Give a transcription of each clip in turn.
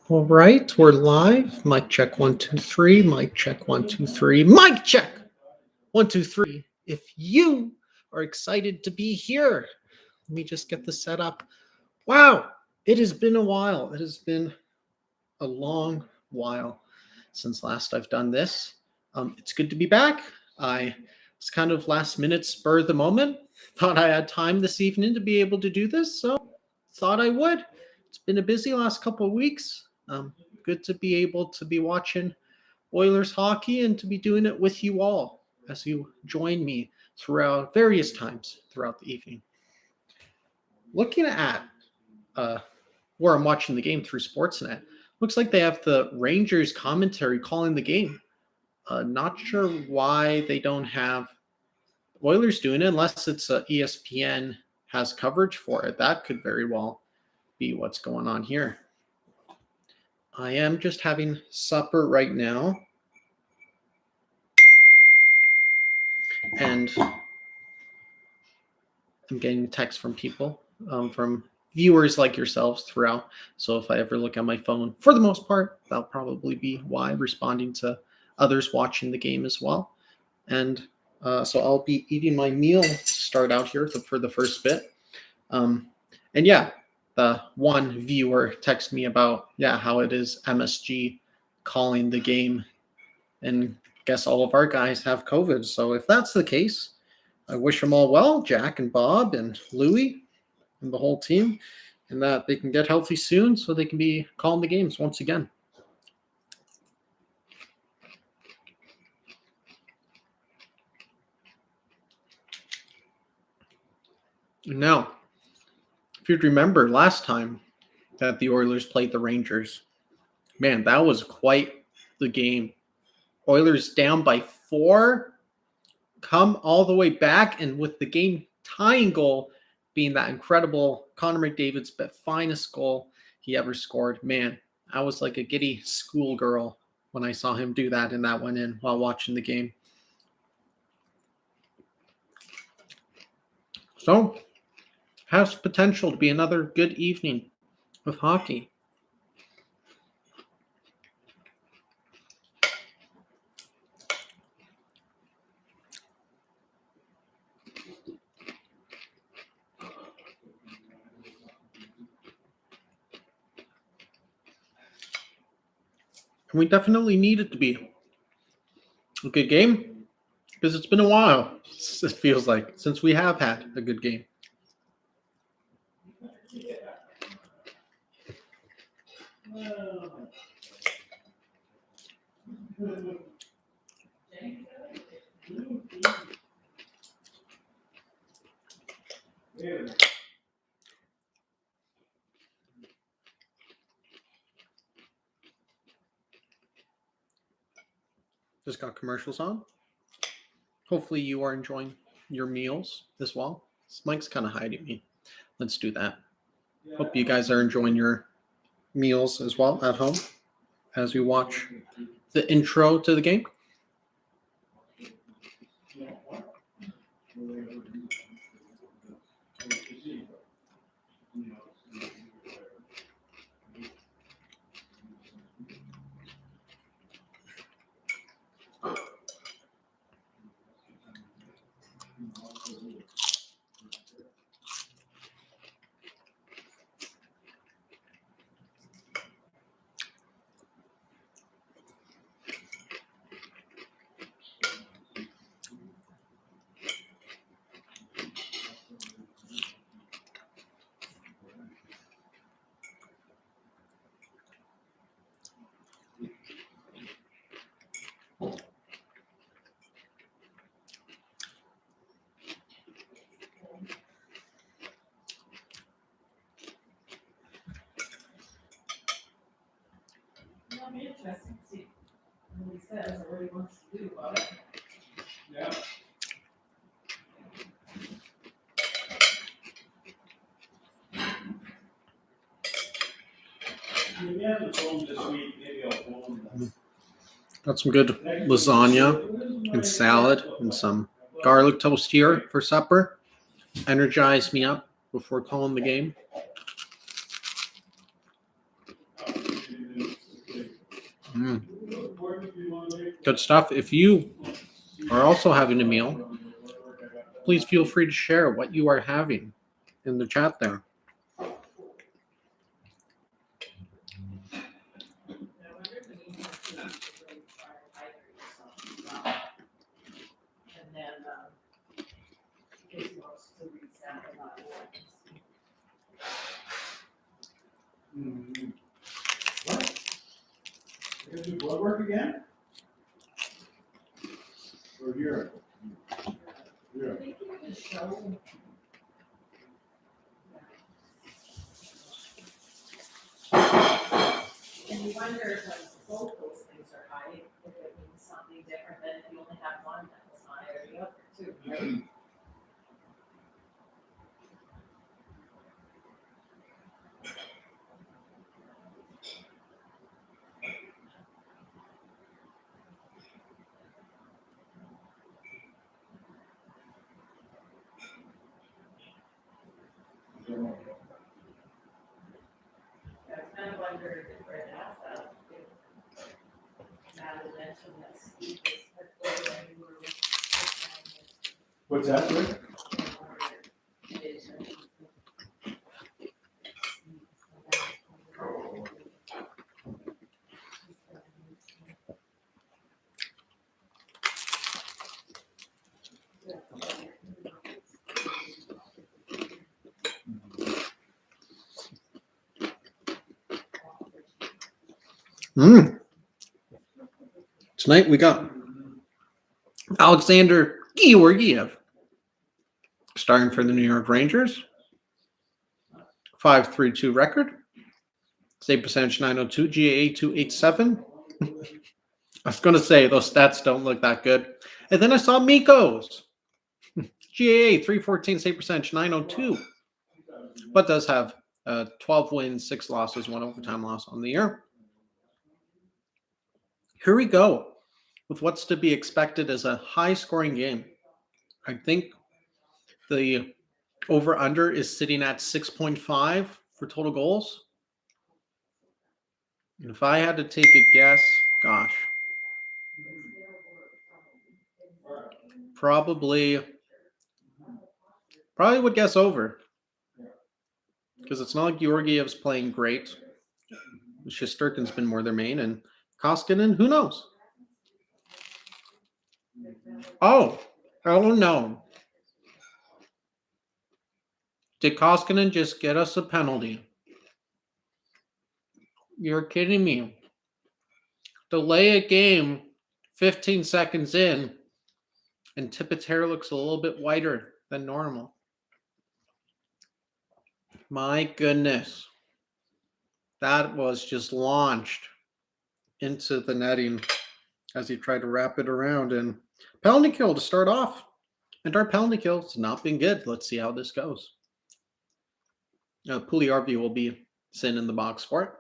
All right, we're live. Mic check 1 2 3. Mic check 1 2 3. Mic check 1 2 3. If you are excited to be here, let me just get this set up. Wow, it has been a while. It has been a long while since last I've done this. It's good to be back. I was kind of last minute spur of the moment. Thought I had time this evening to be able to do this, so thought I would. It's been a busy last couple of weeks. Good to be able to be watching Oilers hockey and to be doing it with you all as you join me throughout various times throughout the evening. Looking at where I'm watching the game through Sportsnet, looks like they have the Rangers commentary calling the game. Not sure why they don't have Oilers doing it unless it's ESPN has coverage for it. That could very well be what's going on here. I am just having supper right now. And I'm getting texts from people, from viewers like yourselves throughout. So if I ever look at my phone, for the most part, that'll probably be why, responding to others watching the game as well. And so I'll be eating my meal to start out here for the first bit. And yeah, the one viewer texted me about, how it is MSG calling the game. And guess all of our guys have COVID. So if that's the case, I wish them all well, Jack and Bob and Louie and the whole team, and that they can get healthy soon so they can be calling the games once again. Now, if you'd remember last time that the Oilers played the Rangers, man, that was quite the game. Oilers down by 4, come all the way back, and with the game tying goal being that incredible Connor McDavid's finest goal he ever scored. Man, I was like a giddy schoolgirl when I saw him do that, and that went in while watching the game. So, has potential to be another good evening of hockey. And we definitely need it to be a good game because it's been a while, it feels like, since we have had a good game. Just got commercials on. Hopefully you are enjoying your meals as well. This mic's kind of hiding me. Let's do that. Hope you guys are enjoying your meals as well at home as we watch the intro to the game. It'll be interesting to see what he says or what he wants to do about it. Yeah. Maybe I have the phone this week. Maybe I'll phone them. Got some good lasagna and salad and some garlic toast here for supper. Energized me up before calling the game. Good stuff. If you are also having a meal, please feel free to share what you are having in the chat there. And then, because he wants to resample that. What? You're gonna do blood work again? Or urine? Urine. I think you can show. And you wonder if like both those things are high, if it means something different than if you only have one that was high or the other too, right? I was kind of wondering if Fred asked that, if Matt had mentioned that Steve was when you were with What's that, Rick? Tonight we got Alexander Georgiev starting for the New York Rangers. 5.32 record. Save percentage 902. GAA 287. I was going to say those stats don't look that good. And then I saw Mikko's. GAA 314. Save percentage 902. But does have 12 wins, 6 losses, 1 overtime loss on the year. Here we go with what's to be expected as a high-scoring game. I think the over-under is sitting at 6.5 for total goals. And if I had to take a guess, gosh, probably would guess over. Because it's not like Georgiev's playing great. Shesterkin's been more their main, and Koskinen, who knows? Oh no. Did Koskinen just get us a penalty? You're kidding me. Delay a game 15 seconds in, and Tippett's hair looks a little bit whiter than normal. My goodness. That was just launched into the netting as he tried to wrap it around. And penalty kill to start off. And our penalty kill has not been good. Let's see how this goes. Puliarvi will be sitting in the box for it.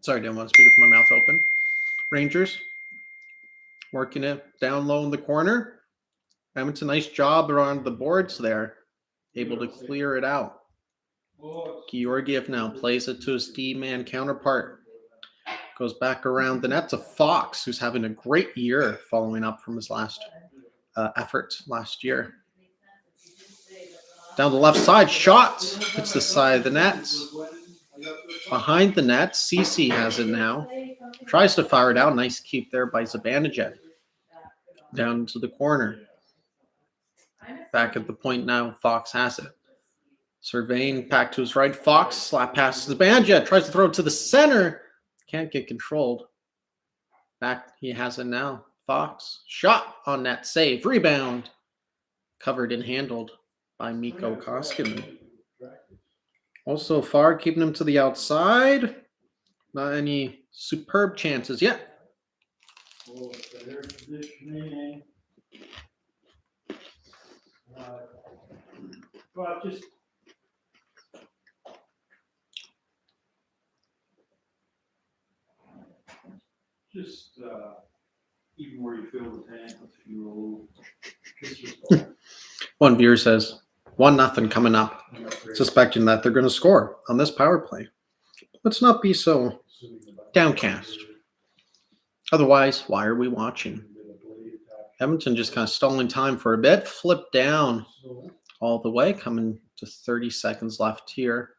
Sorry, didn't want to speak with my mouth open. Rangers working it down low in the corner. Edmonton, nice job around the boards there. Able to clear it out. Georgiev now plays it to his D-man counterpart. Goes back around the net to Fox, who's having a great year following up from his last effort last year. Down the left side, shots. Hits the side of the net. Behind the net, Cece has it now. Tries to fire it out. Nice keep there by Zibanejad. Down to the corner. Back at the point now, Fox has it. Surveying back to his right. Fox slap past Zibanejad. Tries to throw it to the center. Can't get controlled. Back, he has it now. Fox. Shot on net. Save. Rebound. Covered and handled by Mikko Koskinen. Also far, keeping him to the outside. Not any superb chances yet. Well, just even where you fill the tank with fuel. It's just all- One viewer says, 1-0 coming up, suspecting that they're going to score on this power play. Let's not be so downcast. Otherwise, why are we watching? Edmonton just kind of stalling time for a bit, flipped down all the way, coming to 30 seconds left here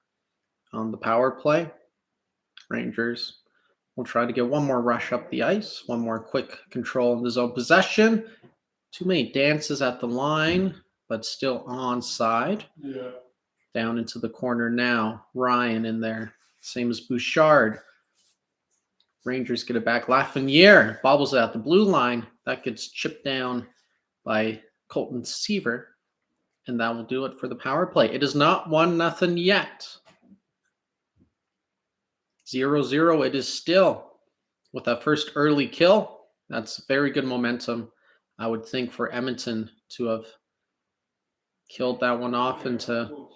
on the power play. Rangers will try to get one more rush up the ice, one more quick control in the zone possession. Too many dances at the line, but still onside. Yeah. Down into the corner now. Ryan in there. Same as Bouchard. Rangers get it back. Lafreniere bobbles it at the blue line. That gets chipped down by Colton Seaver. And that will do it for the power play. It is not 1-0 yet. 0-0 it is still. With that first early kill, that's very good momentum, I would think, for Edmonton to have killed that one off and to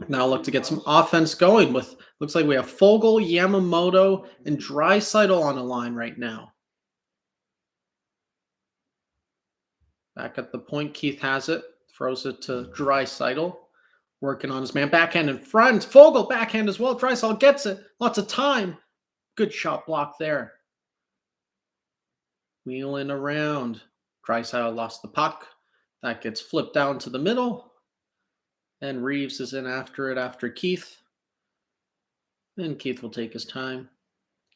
now look to get some offense going. With looks like we have Fogle, Yamamoto, and Draisaitl on the line right now. Back at the point, Keith has it, throws it to Draisaitl, working on his man, backhand in front. Fogle backhand as well. Draisaitl gets it, lots of time. Good shot block there. Wheeling around. Draisaitl lost the puck. That gets flipped down to the middle. And Reeves is in after it after Keith. And Keith will take his time.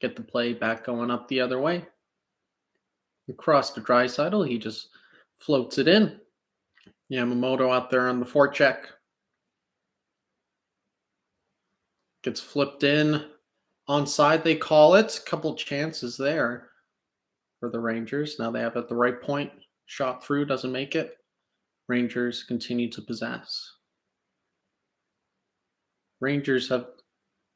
Get the play back going up the other way. Across to Draisaitl. He just floats it in. Yamamoto out there on the forecheck. Gets flipped in. Onside, they call it. Couple chances there for the Rangers. Now they have at the right point. Shot through, doesn't make it. Rangers continue to possess. Rangers have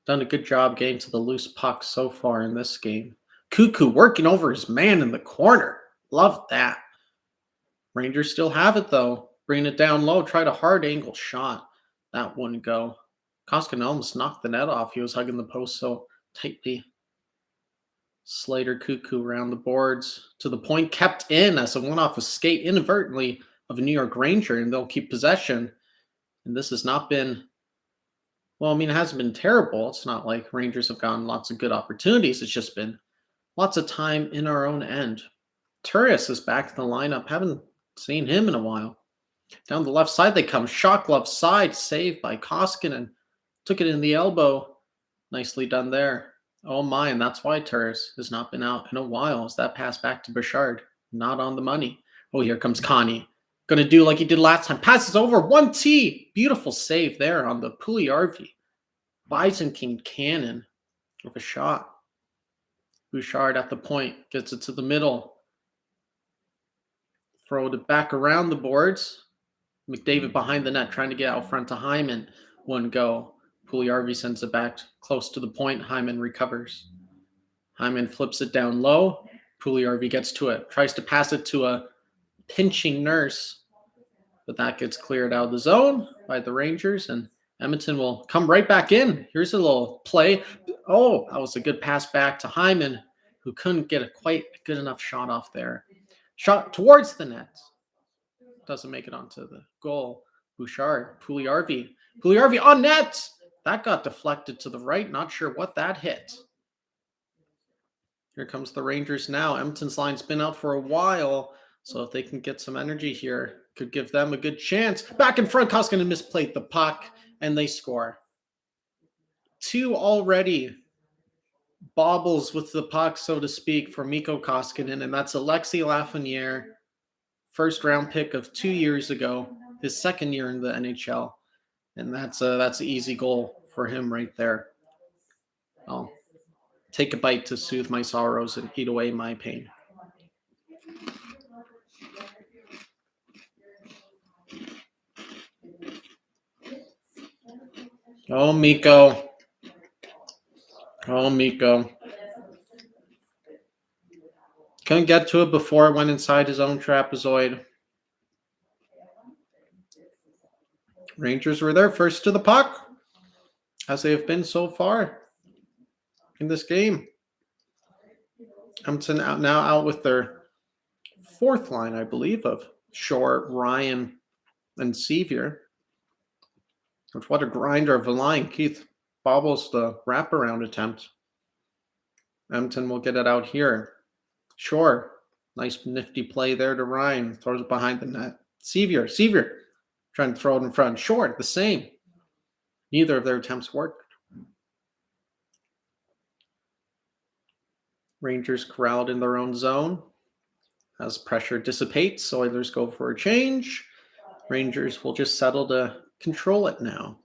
done a good job getting to the loose puck so far in this game. Cuckoo working over his man in the corner. Love that. Rangers still have it, though. Bringing it down low. Tried a hard angle shot. That wouldn't go. Koskinen almost knocked the net off. He was hugging the post so tightly. Slater Cuckoo around the boards to the point, kept in as a one-off a skate inadvertently of a New York Ranger, and they'll keep possession. And this has not been, well, I mean, it hasn't been terrible. It's not like Rangers have gotten lots of good opportunities. It's just been lots of time in our own end. Turris is back in the lineup. Haven't seen him in a while. Down the left side they come. Shot glove side, saved by Koskinen. Took it in the elbow. Nicely done there. Oh my, and that's why Turris has not been out in a while. Is that pass back to Bouchard? Not on the money. Oh, here comes Connie. Going to do like he did last time. Passes over 1T. Beautiful save there on the Puliarvi. Byzantine cannon with a shot. Bouchard at the point. Gets it to the middle. Throw it back around the boards. McDavid behind the net trying to get out front to Hyman. One go. Puliarvi sends it back close to the point. Hyman recovers. Hyman flips it down low. Puliarvi gets to it. Tries to pass it to a pinching Nurse. But that gets cleared out of the zone by the Rangers. And Edmonton will come right back in. Here's a little play. Oh, that was a good pass back to Hyman, who couldn't get a quite good enough shot off there. Shot towards the net. Doesn't make it onto the goal. Bouchard. Puliarvi. Puliarvi on net. That got deflected to the right. Not sure what that hit. Here comes the Rangers now. Edmonton's line's been out for a while. So if they can get some energy here, could give them a good chance. Back in front, Koskinen misplayed the puck, and they score. 2 already. Bobbles with the puck, so to speak, for Mikko Koskinen, and that's Alexis Lafreniere, first round pick of 2 years ago, his second year in the NHL. And that's an easy goal for him right there. I'll take a bite to soothe my sorrows and eat away my pain. Oh, Mikko. Oh, Mikko. Couldn't get to it before it went inside his own trapezoid. Rangers were there first to the puck, as they have been so far in this game. Edmonton now out with their fourth line, I believe, of Shore, Ryan, and Sevier. Which, what a grinder of a line. Keith bobbles the wraparound attempt. Edmonton will get it out here. Shore, nice nifty play there to Ryan. Throws it behind the net. Sevier trying to throw it in front. Short, the same. Neither of their attempts worked. Rangers corralled in their own zone. As pressure dissipates, Oilers go for a change. Rangers will just settle to control it now.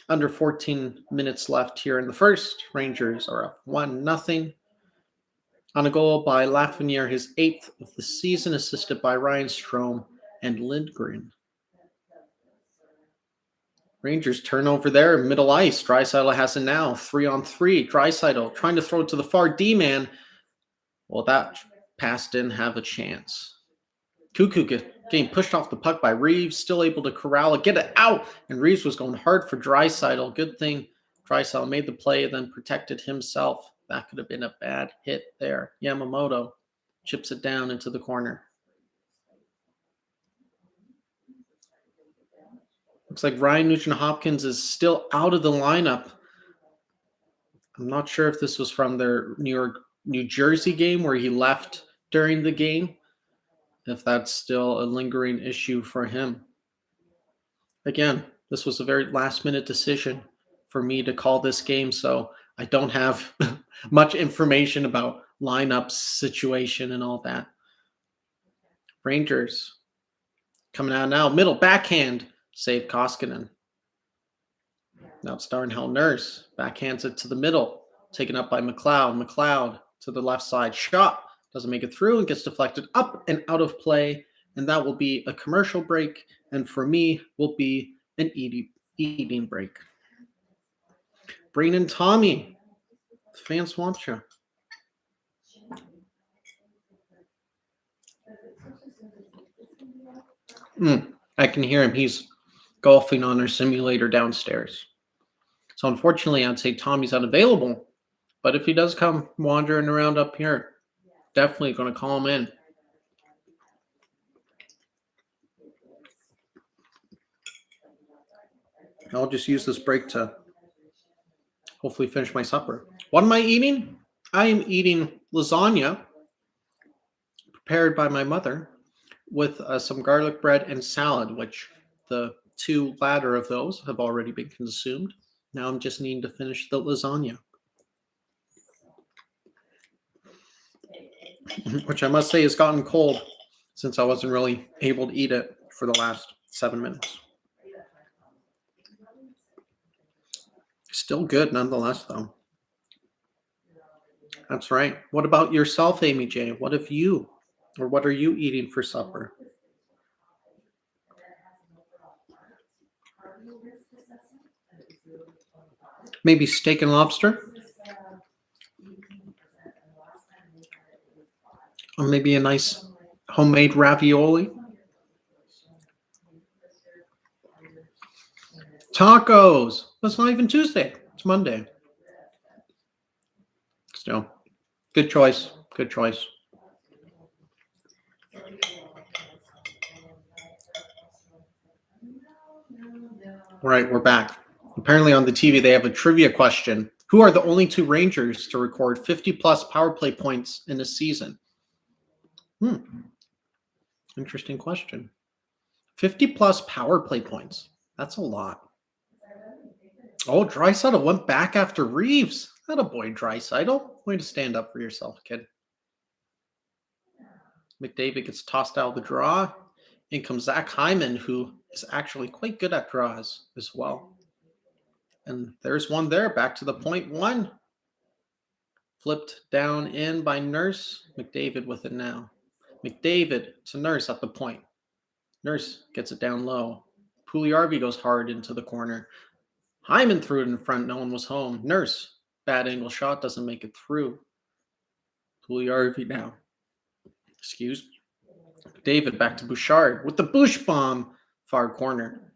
Under 14 minutes left here in the first. Rangers are up 1-0. On a goal by Lafreniere, his 8th of the season, assisted by Ryan Strome and Lindgren. Rangers turnover there, middle ice. Draisaitl has it now, 3-on-3. Draisaitl trying to throw it to the far D-man. Well, that pass didn't have a chance. Cuckoo getting pushed off the puck by Reeves, still able to corral it, get it out, and Reeves was going hard for Draisaitl. Good thing Draisaitl made the play, then protected himself. That could have been a bad hit there. Yamamoto chips it down into the corner. Looks like Ryan Nugent-Hopkins is still out of the lineup. I'm not sure if this was from their New Jersey game where he left during the game, if that's still a lingering issue for him. Again, this was a very last-minute decision for me to call this game, so I don't have much information about lineup situation and all that. Rangers coming out now. Middle backhand. Save Koskinen. Now it's Darnell Nurse. Backhands it to the middle. Taken up by McLeod. McLeod to the left side. Shot. Doesn't make it through and gets deflected up and out of play. And that will be a commercial break. And for me, will be an eating break. Breen and Tommy. The fans want you. I can hear him. He's golfing on our simulator downstairs. So unfortunately, I'd say Tommy's unavailable. But if he does come wandering around up here, definitely going to call him in. I'll just use this break to hopefully finish my supper. What am I eating? I am eating lasagna prepared by my mother with some garlic bread and salad, which the two latter of those have already been consumed. Now I'm just needing to finish the lasagna, which I must say has gotten cold since I wasn't really able to eat it for the last 7 minutes. Still good nonetheless, though. That's right. What about yourself, Amy J? What are you eating for supper? Maybe steak and lobster? Or maybe a nice homemade ravioli? Tacos! That's not even Tuesday. It's Monday. Still, good choice. Good choice. All right, we're back. Apparently on the TV, they have a trivia question. Who are the only two Rangers to record 50-plus power play points in a season? Interesting question. 50-plus power play points. That's a lot. Oh, Draisaitl went back after Reeves. Attaboy, Draisaitl. Way to stand up for yourself, kid. McDavid gets tossed out of the draw. In comes Zach Hyman, who is actually quite good at draws as well. And there's one there, back to the point one. Flipped down in by Nurse. McDavid with it now. McDavid to Nurse at the point. Nurse gets it down low. Puljujarvi goes hard into the corner. Hyman threw it in front. No one was home. Nurse, bad angle shot, doesn't make it through. Puljujarvi now. Excuse me. David back to Bouchard with the Bush bomb. Far corner.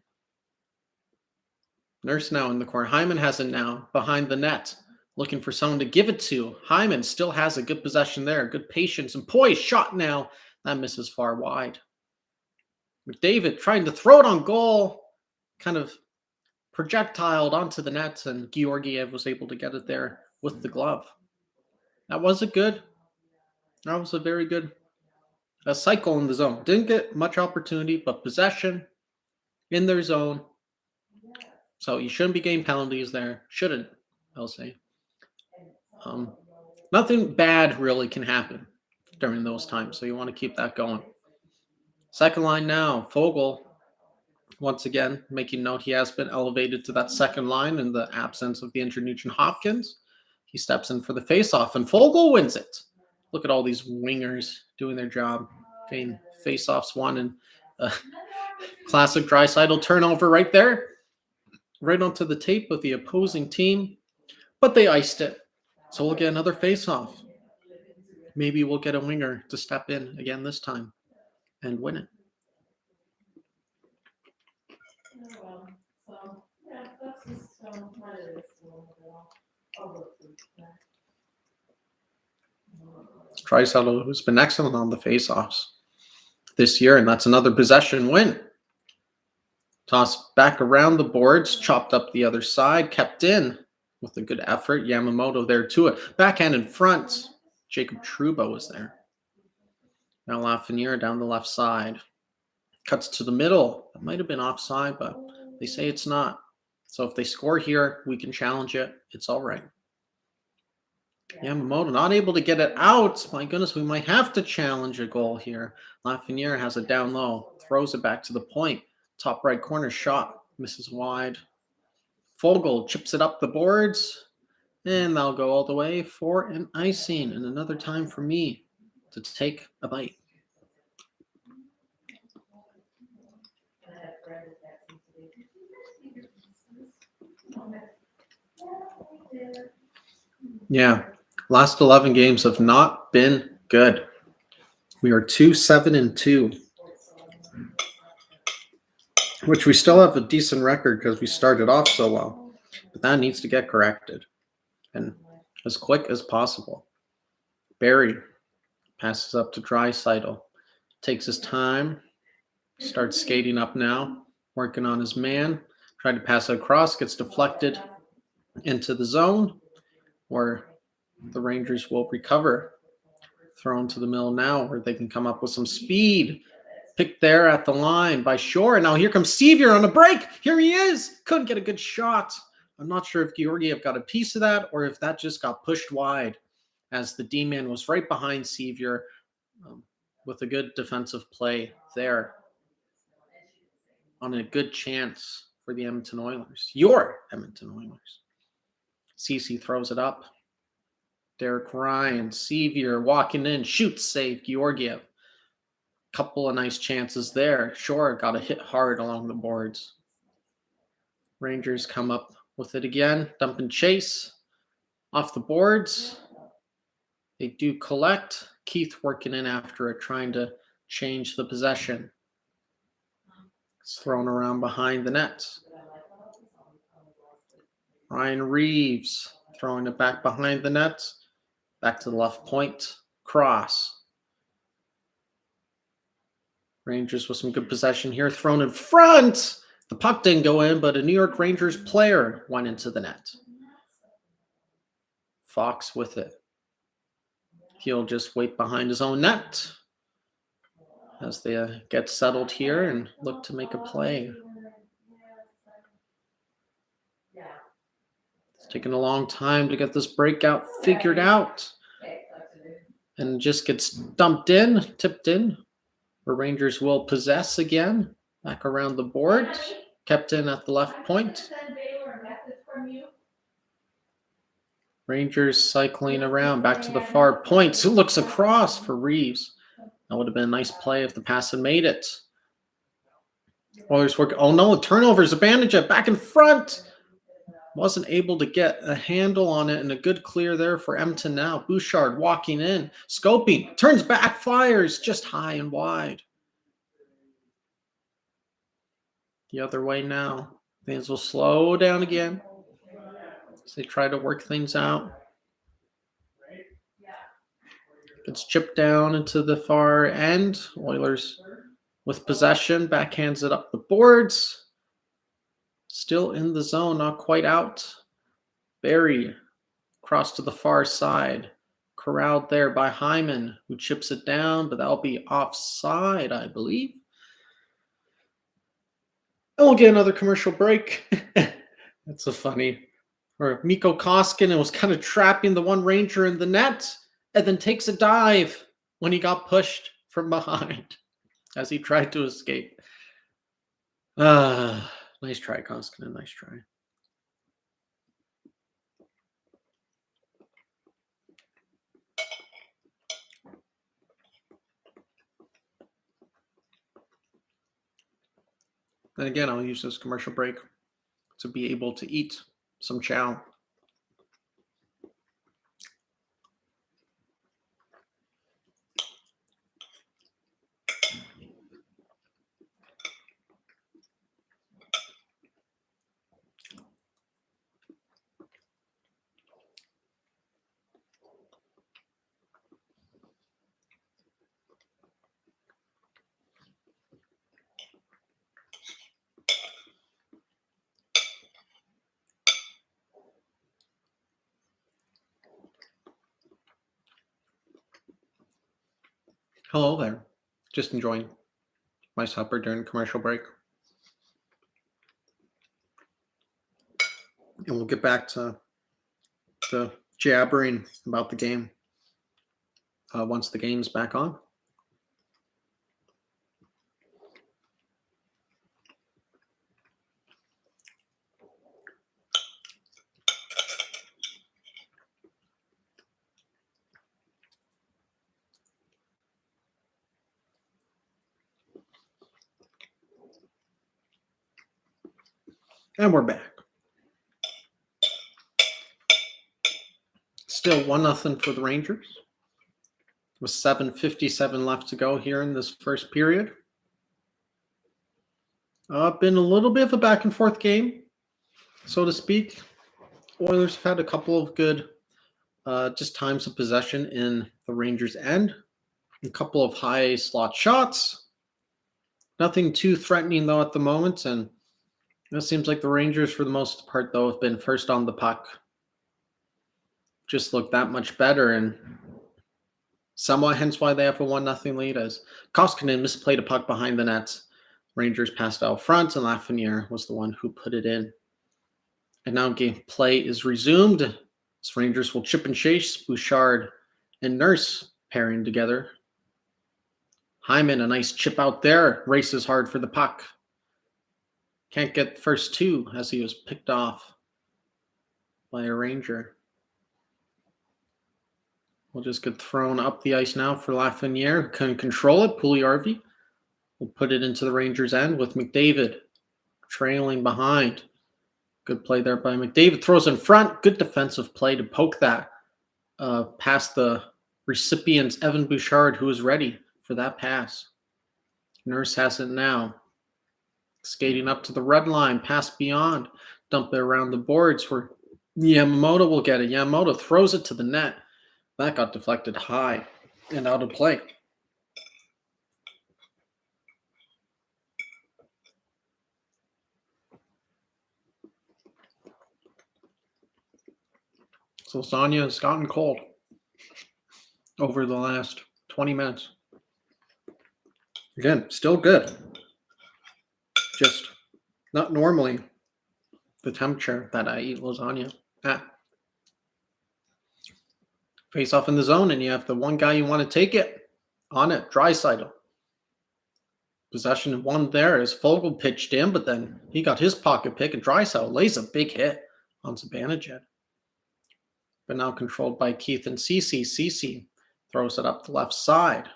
Nurse now in the corner. Hyman has it now behind the net. Looking for someone to give it to. Hyman still has a good possession there. Good patience and poise. Shot now. That misses far wide. McDavid trying to throw it on goal, kind of projectiled onto the net, and Georgiev was able to get it there with the glove. That was a very good cycle in the zone. Didn't get much opportunity, but possession in their zone. So you shouldn't be getting penalties there. Shouldn't, I'll say. Nothing bad really can happen during those times, so you want to keep that going. Second line now, Foegele, once again, making note he has been elevated to that second line in the absence of the injured Nugent Hopkins. He steps in for the faceoff, and Foegele wins it. Look at all these wingers doing their job. Getting faceoffs won, and classic Draisaitl turnover right there. Right onto the tape of the opposing team, but they iced it. So we'll get another faceoff. Maybe we'll get a winger to step in again this time and win it. Draisaitl, who's been excellent on the faceoffs this year, and that's another possession win. Tossed back around the boards, chopped up the other side, kept in with a good effort. Yamamoto there to it. Backhand in front. Jacob Trouba was there. Now Lafreniere down the left side. Cuts to the middle. That might have been offside, but they say it's not. So if they score here, we can challenge it. It's all right. Yamamoto not able to get it out. My goodness, we might have to challenge a goal here. Lafreniere has it down low. Throws it back to the point. Top right corner shot. Misses wide. Foegele chips it up the boards. And that'll go all the way for an icing. And another time for me to take a bite. Yeah, last 11 games have not been good. We are 2-7-2, which we still have a decent record because we started off so well. But that needs to get corrected, and as quick as possible. Barry passes up to Draisaitl, takes his time, starts skating up now, working on his man, tried to pass it across, gets deflected into the zone, where the Rangers will recover. Thrown to the middle now, where they can come up with some speed. Picked there at the line by Shore. Now here comes Sevier on a break. Here he is. Couldn't get a good shot. I'm not sure if Georgiev got a piece of that or if that just got pushed wide, as the D-man was right behind Sevier with a good defensive play there on a good chance for the Edmonton Oilers. Your Edmonton Oilers. Ceci throws it up. Derek Ryan, Sevier walking in, shoots, save, Georgiev. Couple of nice chances there. Shore got a hit hard along the boards. Rangers come up with it again. Dump and chase. Off the boards. They do collect. Keith working in after it, trying to change the possession. It's thrown around behind the net. Ryan Reeves throwing it back behind the net. Back to the left point. Cross. Rangers with some good possession here. Thrown in front. The puck didn't go in, but a New York Rangers player went into the net. Fox with it. He'll just wait behind his own net as they get settled here and look to make a play. It's taken a long time to get this breakout figured out. And just gets dumped in, tipped in. The Rangers will possess again. Back around the board. Kept in at the left point. Rangers cycling around back to the far point. Who looks across for Reeves? That would have been a nice play if the pass had made it. Oilers work. Oh no, turnovers. Abandojet back in front. Wasn't able to get a handle on it, and a good clear there for Edmonton now. Bouchard walking in. Scoping. Turns back. Fires just high and wide. The other way now. Things will slow down again as they try to work things out. Gets chipped down into the far end. Oilers with possession, backhands it up the boards. Still in the zone, not quite out. Barry across to the far side. Corralled there by Hyman, who chips it down, but that'll be offside, I believe. And we'll get another commercial break. That's so funny. Or Mikko Koskinen was kind of trapping the one Ranger in the net and then takes a dive when he got pushed from behind as he tried to escape. Nice try, Koskinen. Nice try. And again, I'll use this commercial break to be able to eat some chow. Hello there. Just enjoying my supper during commercial break. And we'll get back to the jabbering about the game once the game's back on. And we're back. Still 1-0 for the Rangers. With 7:57 left to go here in this first period. Been a little bit of a back and forth game, so to speak. Oilers have had a couple of good just times of possession in the Rangers' end. A couple of high slot shots. Nothing too threatening, though, at the moment. And it seems like the Rangers, for the most part, though, have been first on the puck. Just look that much better, and somewhat hence why they have a 1-0 lead, as Koskinen misplayed a puck behind the nets. Rangers passed out front, and Lafreniere was the one who put it in. And now game play is resumed. As Rangers will chip and chase. Bouchard and Nurse pairing together. Hyman, a nice chip out there. Races hard for the puck. Can't get the first two as he was picked off by a Ranger. Will just get thrown up the ice now for Lafreniere, who couldn't control it. Puljujärvi will put it into the Rangers' end with McDavid trailing behind. Good play there by McDavid. Throws in front. Good defensive play to poke that past the recipient's Evan Bouchard, who was ready for that pass. Nurse has it now. Skating up to the red line, pass beyond. Dump it around the boards where Yamamoto will get it. Yamamoto throws it to the net. That got deflected high and out of play. So Sonia has gotten cold over the last 20 minutes. Again, still good. Just not normally the temperature that I eat lasagna at. Face off in the zone, and you have the one guy you want to take it on it, Draisaitl. Possession one there as Fogle pitched in, but then he got his pocket pick, and Draisaitl lays a big hit on Zibanejad. But now controlled by Keith and Ceci. Ceci throws it up the left side.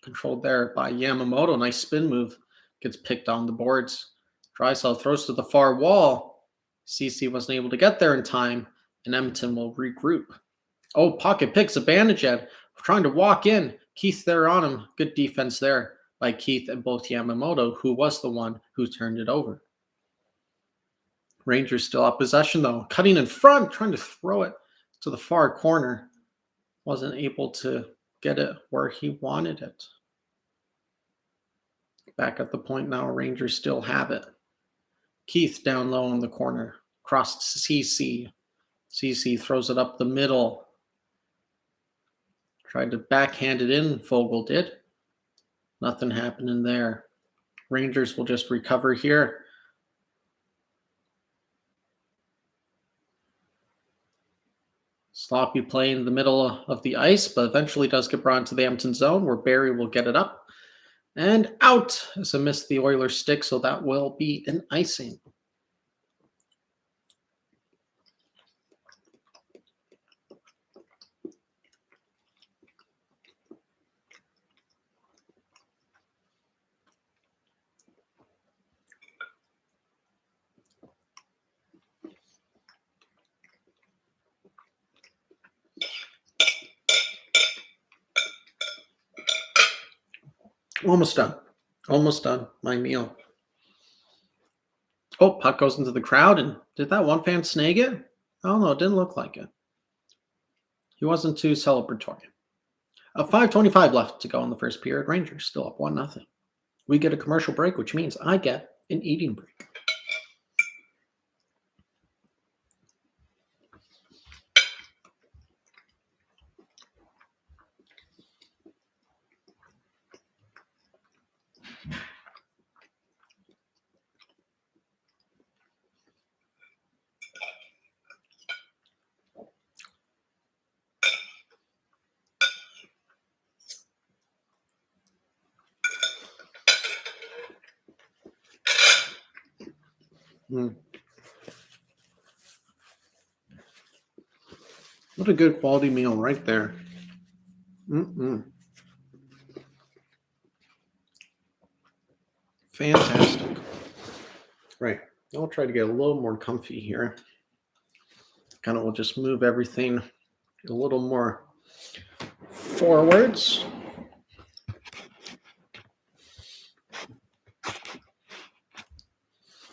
Controlled there by Yamamoto. Nice spin move. Gets picked on the boards. Draisaitl throws to the far wall. Ceci wasn't able to get there in time, and Edmonton will regroup. Oh, pocket picks Zibanejad trying to walk in. Keith there on him. Good defense there by Keith and both Yamamoto, who was the one who turned it over. Rangers still up possession, though. Cutting in front, trying to throw it to the far corner. Wasn't able to get it where he wanted it. Back at the point now, Rangers still have it. Keith down low in the corner. Cross to CC. CC throws it up the middle. Tried to backhand it in, Fogle did. Nothing happening there. Rangers will just recover here. Sloppy play in the middle of the ice, but eventually does get brought into the Edmonton zone where Barry will get it up. And out as a miss the Oilers stick, so that will be an icing. Almost done. Almost done. My meal. Oh, puck goes into the crowd, and did that one fan snag it? Oh no, it didn't look like it. He wasn't too celebratory. 5:25 left to go in the first period. Rangers still up 1-0. We get a commercial break, which means I get an eating break. What a good quality meal right there. Fantastic. Right. I'll try to get a little more comfy here. Kind of will just move everything a little more forwards.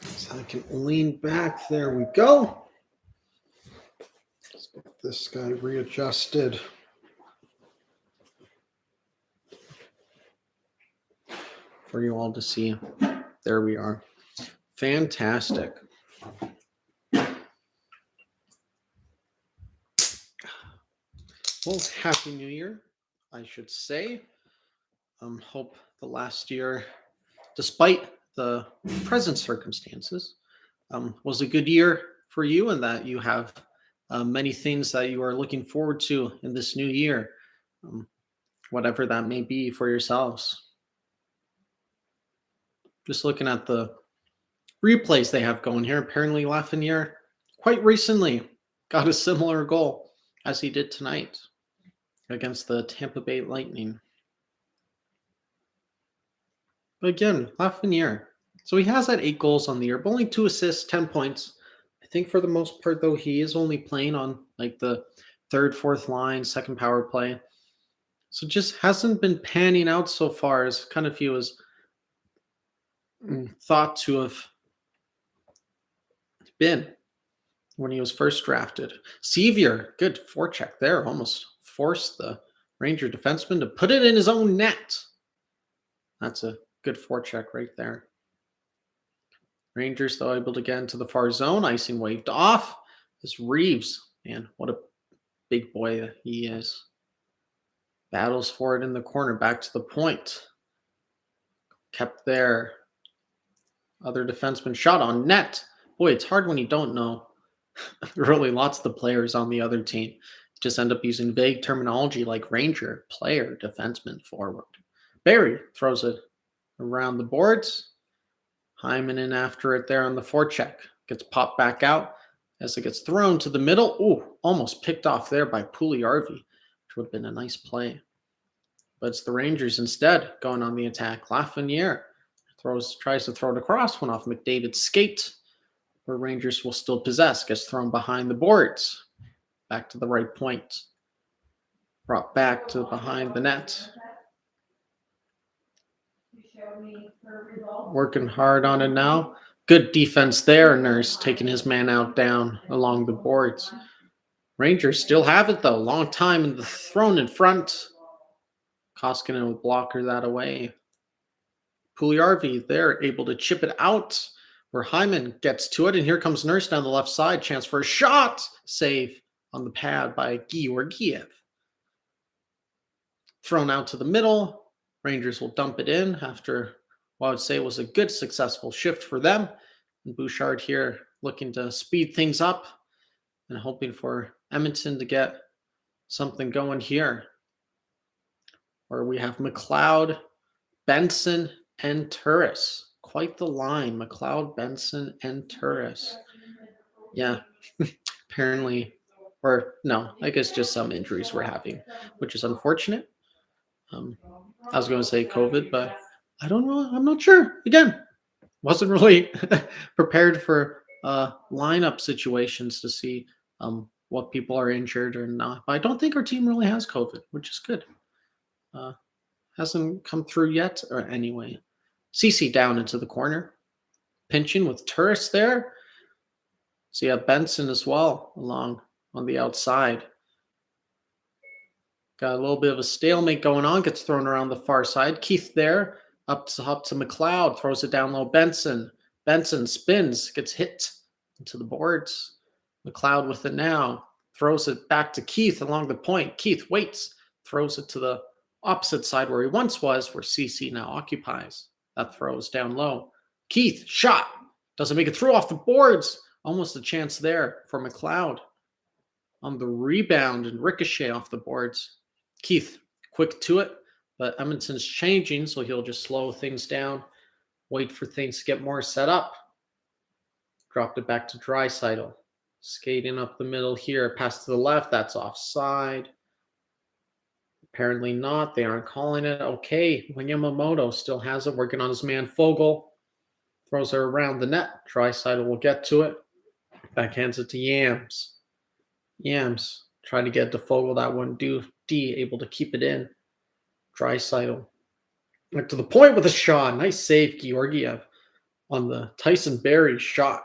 So I can lean back. There we go. Let's get this guy readjusted. For you all to see. There we are. Fantastic. Well, Happy New Year, I should say. Hope the last year, despite the present circumstances, was a good year for you and that you have many things that you are looking forward to in this new year, whatever that may be for yourselves. Just looking at the replays they have going here, apparently Lafreniere quite recently got a similar goal as he did tonight against the Tampa Bay Lightning. But again, Lafreniere. So he has had 8 goals on the year, but only 2 assists, 10 points. I think for the most part, though, he is only playing on like the 3rd, 4th line, 2nd power play. So just hasn't been panning out so far as kind of he was thought to have been when he was first drafted. Sevier, good forecheck there, almost forced the Ranger defenseman to put it in his own net. That's a good forecheck right there. Rangers, though, able to get into the far zone. Icing waved off. This Reeves, man, what a big boy that he is. Battles for it in the corner, back to the point. Kept there. Other defenseman shot on net. Boy, it's hard when you don't know really lots of the players on the other team. Just end up using vague terminology like Ranger, player, defenseman, forward. Barry throws it around the boards. Hyman in after it there on the forecheck. Gets popped back out as it gets thrown to the middle. Ooh, almost picked off there by Pugliarvi, which would have been a nice play. But it's the Rangers instead going on the attack. Lafreniere tries to throw it across, went off McDavid's skate, where Rangers will still possess. Gets thrown behind the boards. Back to the right point. Brought back to behind the net. Working hard on it now. Good defense there. Nurse taking his man out down along the boards. Rangers still have it, though. Long time in the thrown in front. Koskinen will blocker that away. Puliarvi, they're able to chip it out where Hyman gets to it. And here comes Nurse down the left side. Chance for a shot. Save on the pad by Georgiev. Thrown out to the middle. Rangers will dump it in after what I would say was a good, successful shift for them. And Bouchard here looking to speed things up and hoping for Edmonton to get something going here. Where we have McLeod, Benson, and Turris. Quite the line. McLeod, Benson, and Turris. Yeah, apparently, or no, I guess just some injuries we're having, which is unfortunate. I was going to say COVID, but I don't know. I'm not sure. Again, wasn't really prepared for lineup situations to see what people are injured or not. But I don't think our team really has COVID, which is good. Hasn't come through yet, or anyway. CC down into the corner. Pinching with Turris there. So you have Benson as well along on the outside. Got a little bit of a stalemate going on. Gets thrown around the far side. Keith there. Up to McLeod. Throws it down low. Benson. Benson spins. Gets hit into the boards. McLeod with it now. Throws it back to Keith along the point. Keith waits. Throws it to the opposite side where he once was, where CC now occupies. That throws down low. Keith, shot. Doesn't make it through off the boards. Almost a chance there for McLeod. On the rebound and ricochet off the boards. Keith, quick to it, but Edmonton's changing, so he'll just slow things down, wait for things to get more set up. Dropped it back to Draisaitl. Skating up the middle here, pass to the left, that's offside. Apparently not, they aren't calling it. Okay, Yamamoto still has it, working on his man Fogle. Throws her around the net. Draisaitl will get to it. Backhands it to Yams. Yams trying to get to Fogle, that one do. D able to keep it in. Draisaitl. Back to the point with a shot. Nice save, Georgiev, on the Tyson Berry shot,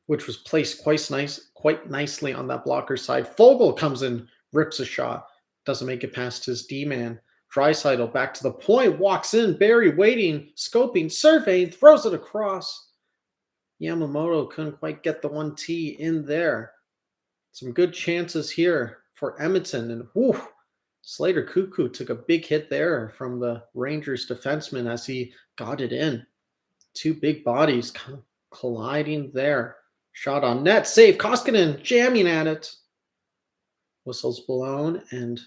which was placed quite nicely on that blocker side. Fogle comes in, rips a shot. Doesn't make it past his D-man. Draisaitl back to the point, walks in. Berry waiting, scoping, surveying, throws it across. Yamamoto couldn't quite get the 1T in there. Some good chances here for Edmonton. And whew, Slater Cuckoo took a big hit there from the Rangers defenseman as he got it in. Two big bodies colliding there. Shot on net, save. Koskinen jamming at it. Whistle's blown, and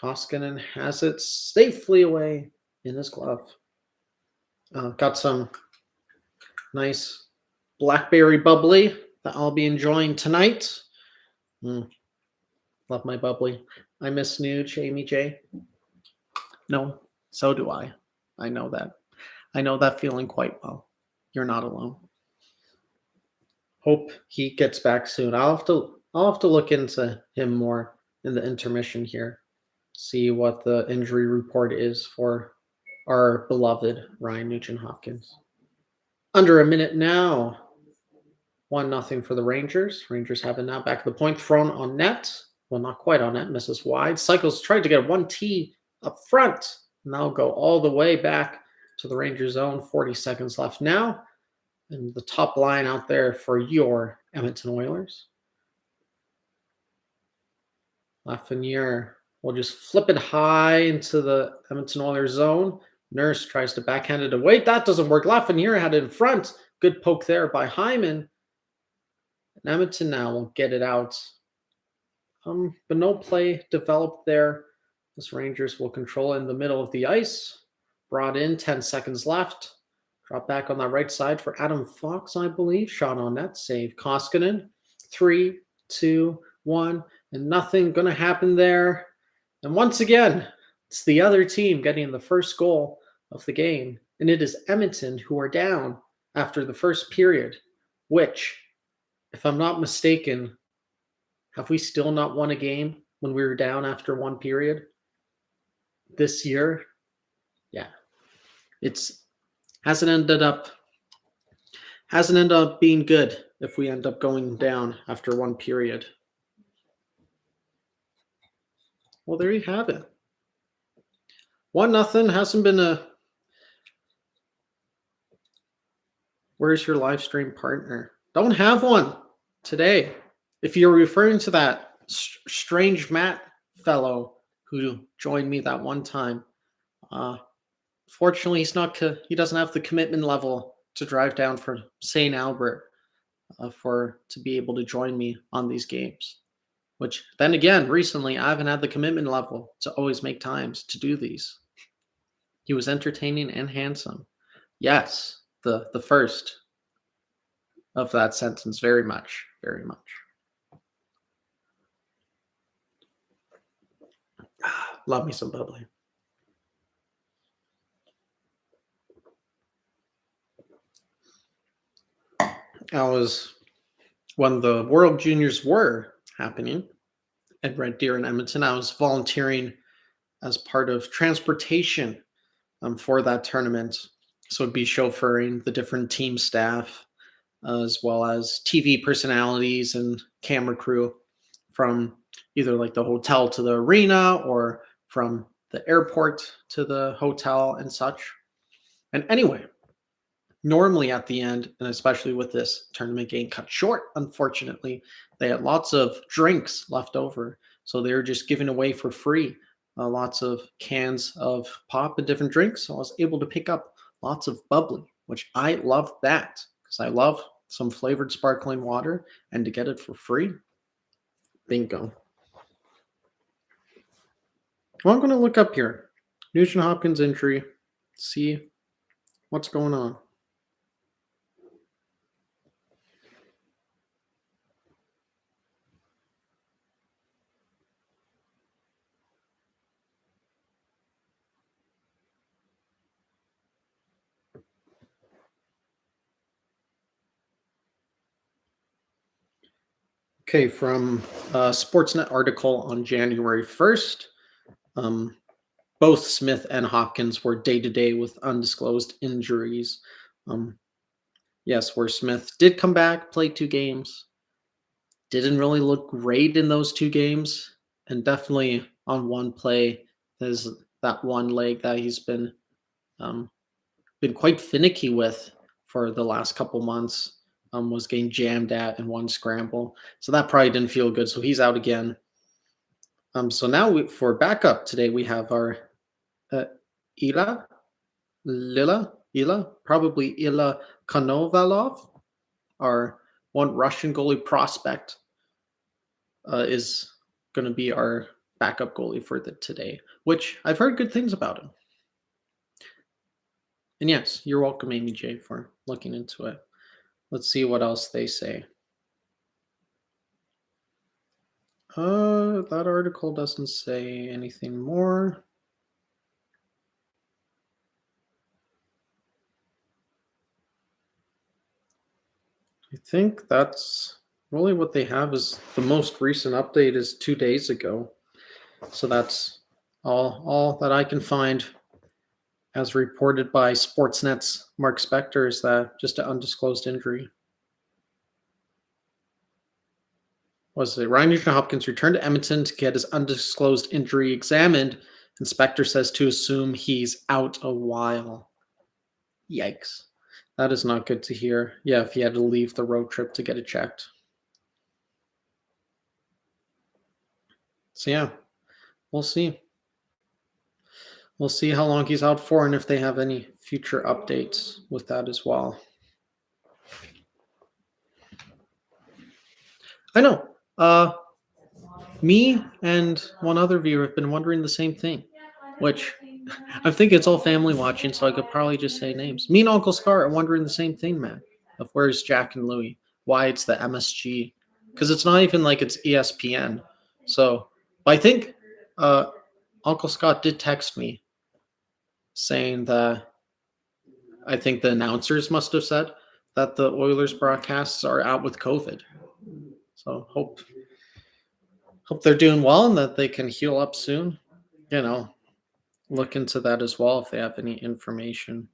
Koskinen has it safely away in his glove. Got some nice blackberry bubbly that I'll be enjoying tonight. Love my bubbly. I miss Nuge, Amy J. No, so do I. I know that. I know that feeling quite well. You're not alone. Hope he gets back soon. I'll have to look into him more in the intermission here. See what the injury report is for our beloved Ryan Nugent-Hopkins. Under a minute now. 1-0 for the Rangers. Rangers have it now back at the point, thrown on net. Well, not quite on net, misses wide. Cycles tried to get 1T up front. Now go all the way back to the Rangers zone. 40 seconds left now. And the top line out there for your Edmonton Oilers. Lafreniere will just flip it high into the Edmonton Oilers zone. Nurse tries to backhand it away. That doesn't work. Lafreniere had it in front. Good poke there by Hyman. And Edmonton now will get it out. But no play developed there. This Rangers will control it in the middle of the ice. Brought in, 10 seconds left. Drop back on that right side for Adam Fox, I believe. Shot on net, save. Koskinen. 3, 2, 1. And nothing going to happen there. And once again, it's the other team getting the first goal of the game. And it is Edmonton who are down after the first period, which, if I'm not mistaken, have we still not won a game when we were down after one period this year? Yeah. It's hasn't ended up being good if we end up going down after one period. Well, there you have it. 1-0. Hasn't been a. Where's your live stream partner? Don't have one today. If you're referring to that strange Matt fellow who joined me that one time, fortunately he doesn't have the commitment level to drive down from St. Albert to be able to join me on these games. Which then again, recently I haven't had the commitment level to always make times to do these. He was entertaining and handsome. Yes, the first of that sentence, very much, very much. Love me some bubbly. When the World Juniors were happening at Red Deer in Edmonton, I was volunteering as part of transportation for that tournament. So it'd be chauffeuring the different team staff, as well as TV personalities and camera crew from either like the hotel to the arena or from the airport to the hotel and such. And anyway, normally at the end, and especially with this tournament getting cut short, unfortunately, they had lots of drinks left over. So they were just giving away for free lots of cans of pop and different drinks. So I was able to pick up lots of bubbly, which I love that because I love some flavored sparkling water, and to get it for free, bingo. Well, I'm going to look up here. Nugent Hopkins injury, see what's going on. Okay, from a Sportsnet article on January 1st, both Smith and Hopkins were day-to-day with undisclosed injuries. Yes, where Smith did come back, played 2 games, didn't really look great in those 2 games, and definitely on one play, there's that one leg that he's been quite finicky with for the last couple months. Was getting jammed at in one scramble. So that probably didn't feel good. So he's out again. So now for backup today, we have our Ila, probably Ila Konovalov, our one Russian goalie prospect, is going to be our backup goalie for today, which I've heard good things about him. And yes, you're welcome, Amy J, for looking into it. Let's see what else they say. That article doesn't say anything more. I think that's really what they have. Is the most recent update is 2 days ago. So that's all that I can find as reported by Sportsnet's Mark Spector, is that just an undisclosed injury. Was it Ryan Nugent-Hopkins returned to Edmonton to get his undisclosed injury examined? Inspector says to assume he's out a while. Yikes. That is not good to hear. Yeah, if he had to leave the road trip to get it checked. So yeah, we'll see. We'll see how long he's out for and if they have any future updates with that as well. I know. Me and one other viewer have been wondering the same thing, which I think it's all family watching, so I could probably just say names. Me and Uncle Scar are wondering the same thing, man, of where's Jack and Louie, why it's the MSG, because it's not even like it's ESPN. So, but I think Uncle Scott did text me saying that I think the announcers must have said that the Oilers broadcasts are out with COVID. So hope they're doing well and that they can heal up soon. You know, look into that as well if they have any information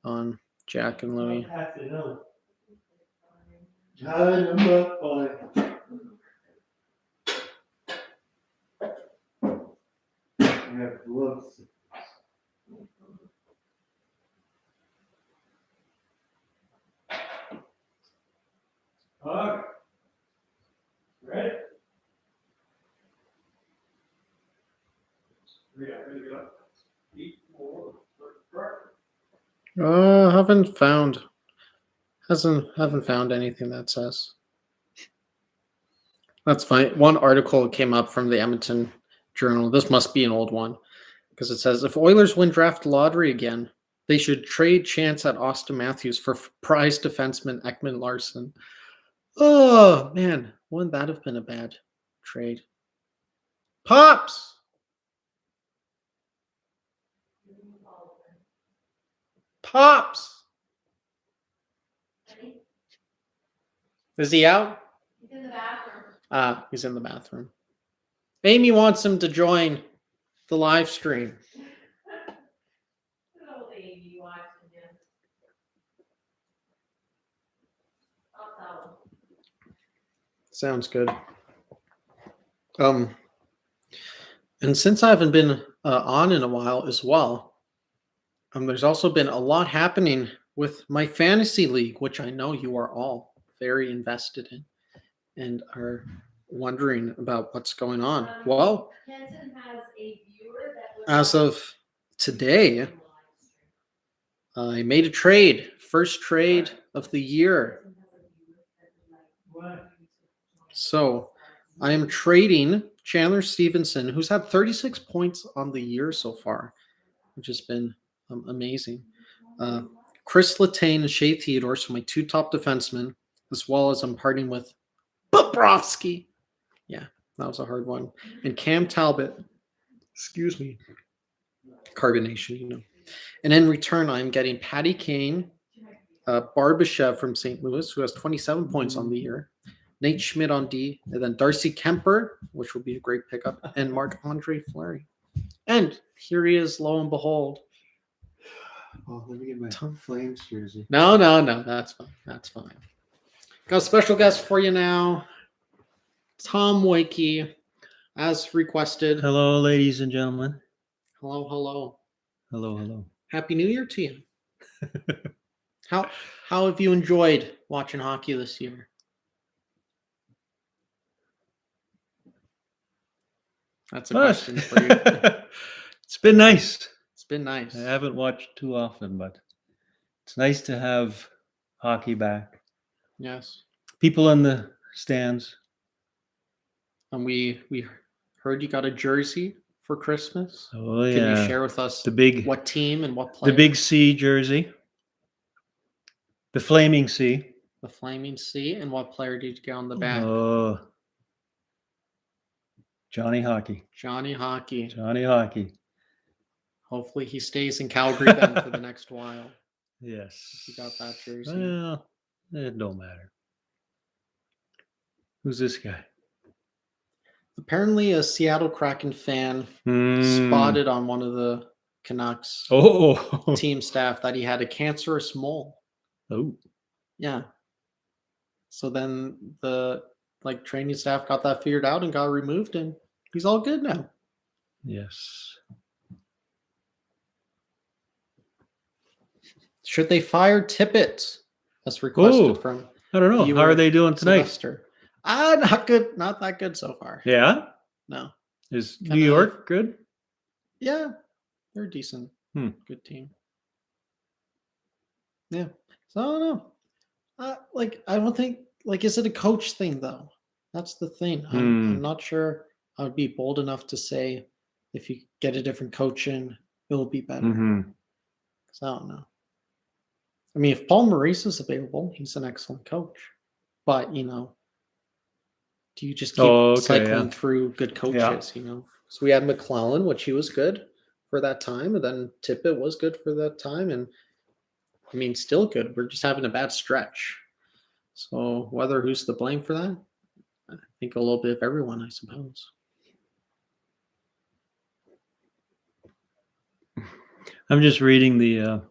on Jack and Louie. Okay. Ready? Ready to go. 8, 4, start. Haven't found anything that says. That's fine. One article came up from the Edmonton Journal. This must be an old one because it says if Oilers win draft lottery again, they should trade chance at Austin Matthews for prize defenseman Ekman Larson. Oh man, wouldn't that have been a bad trade? Pops! Pops! Is he out? He's in the bathroom. He's in the bathroom. Amy wants him to join the live stream. Good old Amy watching him. I'll tell him. Sounds good. And since I haven't been on in a while as well, there's also been a lot happening with my fantasy league, which I know you are all very invested in and are wondering about what's going on. Well, Kenton has a viewer that was as of today, I made a trade, first trade of the year. So I am trading Chandler Stevenson, who's had 36 points on the year so far, which has been amazing. Chris Letang and Shea Theodore, so my two top defensemen, as well as I'm parting with Bobrovsky. Yeah, that was a hard one. And Cam Talbot. Excuse me. Carbonation, you know. And in return, I'm getting Patty Kane, Barbashev from St. Louis, who has 27 points on the year, Nate Schmidt on D, and then Darcy Kemper, which will be a great pickup, and Marc-Andre Fleury. And here he is, lo and behold. Oh, let me get my Flames jersey. No, that's fine. That's fine. Got a special guest for you now. Tom Wakey, as requested. Hello, ladies and gentlemen. Hello, hello. Hello, hello. Happy New Year to you. How have you enjoyed watching hockey this year? That's a question for you. It's been nice. It's been nice. I haven't watched too often, but it's nice to have hockey back. Yes. People in the stands. And we heard you got a jersey for Christmas. Oh Can you yeah. share with us The big what team and what player? the big C jersey. The Flaming C. The Flaming Sea, and what player did you get on the back? Oh. Johnny Hockey. Johnny Hockey. Johnny Hockey. Hopefully he stays in Calgary then for the next while. Yes. You got that jersey. Well, it don't matter. Who's this guy? Apparently a Seattle Kraken fan Hmm. spotted on one of the Canucks Oh. team staff that he had a cancerous mole. Oh. Yeah. So then the training staff got that figured out and got removed, and he's all good now. Yes. Should they fire Tippett? As requested Oh, from I don't know. How viewer are they doing tonight? Sylvester. Not good. Not that good so far. Yeah. No. Is Kinda- New York good? Yeah. They're decent. Hmm. Good team. Yeah. So I don't know. I don't think is it a coach thing though? That's the thing. I'm not sure I would be bold enough to say if you get a different coach in, it'll be better. Mm-hmm. 'Cause I don't know. I mean, if Paul Maurice is available, he's an excellent coach. But do you just keep cycling through good coaches? So we had McClellan, which he was good for that time, and then Tippett was good for that time, and I mean, still good. We're just having a bad stretch. So who's to blame for that? I think a little bit of everyone, I suppose. I'm just reading the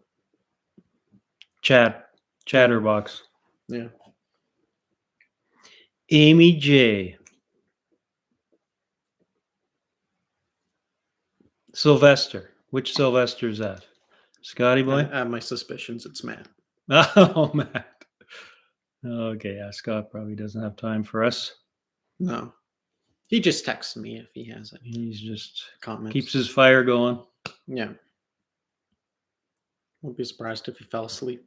chatter box. Yeah. Amy J. Sylvester. Which Sylvester is that? Scotty boy? I have my suspicions it's Matt. Oh, Matt. Okay, yeah, Scott probably doesn't have time for us. No. He just texts me if he has any He's just comments. keeps his fire going. Yeah. Won't be surprised if he fell asleep.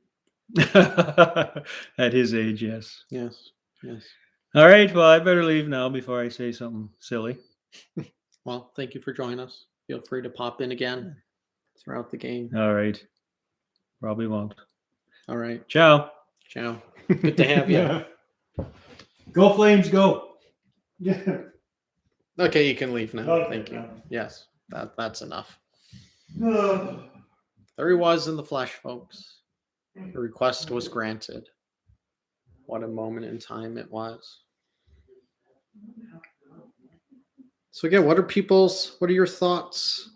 At his age, yes. Yes. Yes. All right, well, I better leave now before I say something silly. Well, thank you for joining us. Feel free to pop in again throughout the game. All right. Probably won't. All right. Ciao. Ciao. Good to have you. Go Flames, go. Yeah. Okay, you can leave now. Okay, Thank you. now. Yes, that's enough. There he was in the flesh, folks. The request was granted. What a moment in time it was. So again, what are your thoughts?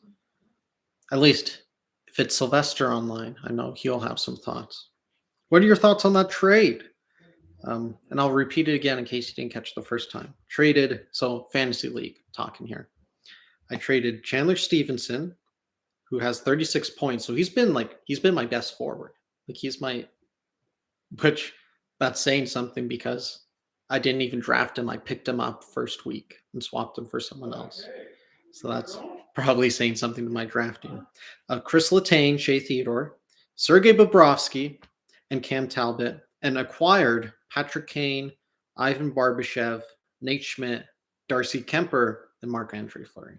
At least if it's Sylvester online, I know he'll have some thoughts. What are your thoughts on that trade? And I'll repeat it again in case you didn't catch the first time. Traded, so fantasy league talking here. I traded Chandler Stevenson, who has 36 points. So he's been my best forward. Which that's saying something because I didn't even draft him. I picked him up first week and swapped him for someone else. So that's probably saying something to my drafting. Chris Letang, Shea Theodore, Sergei Bobrovsky, and Cam Talbot, and acquired Patrick Kane, Ivan Barbashev, Nate Schmidt, Darcy Kemper, and Marc-Andre Fleury.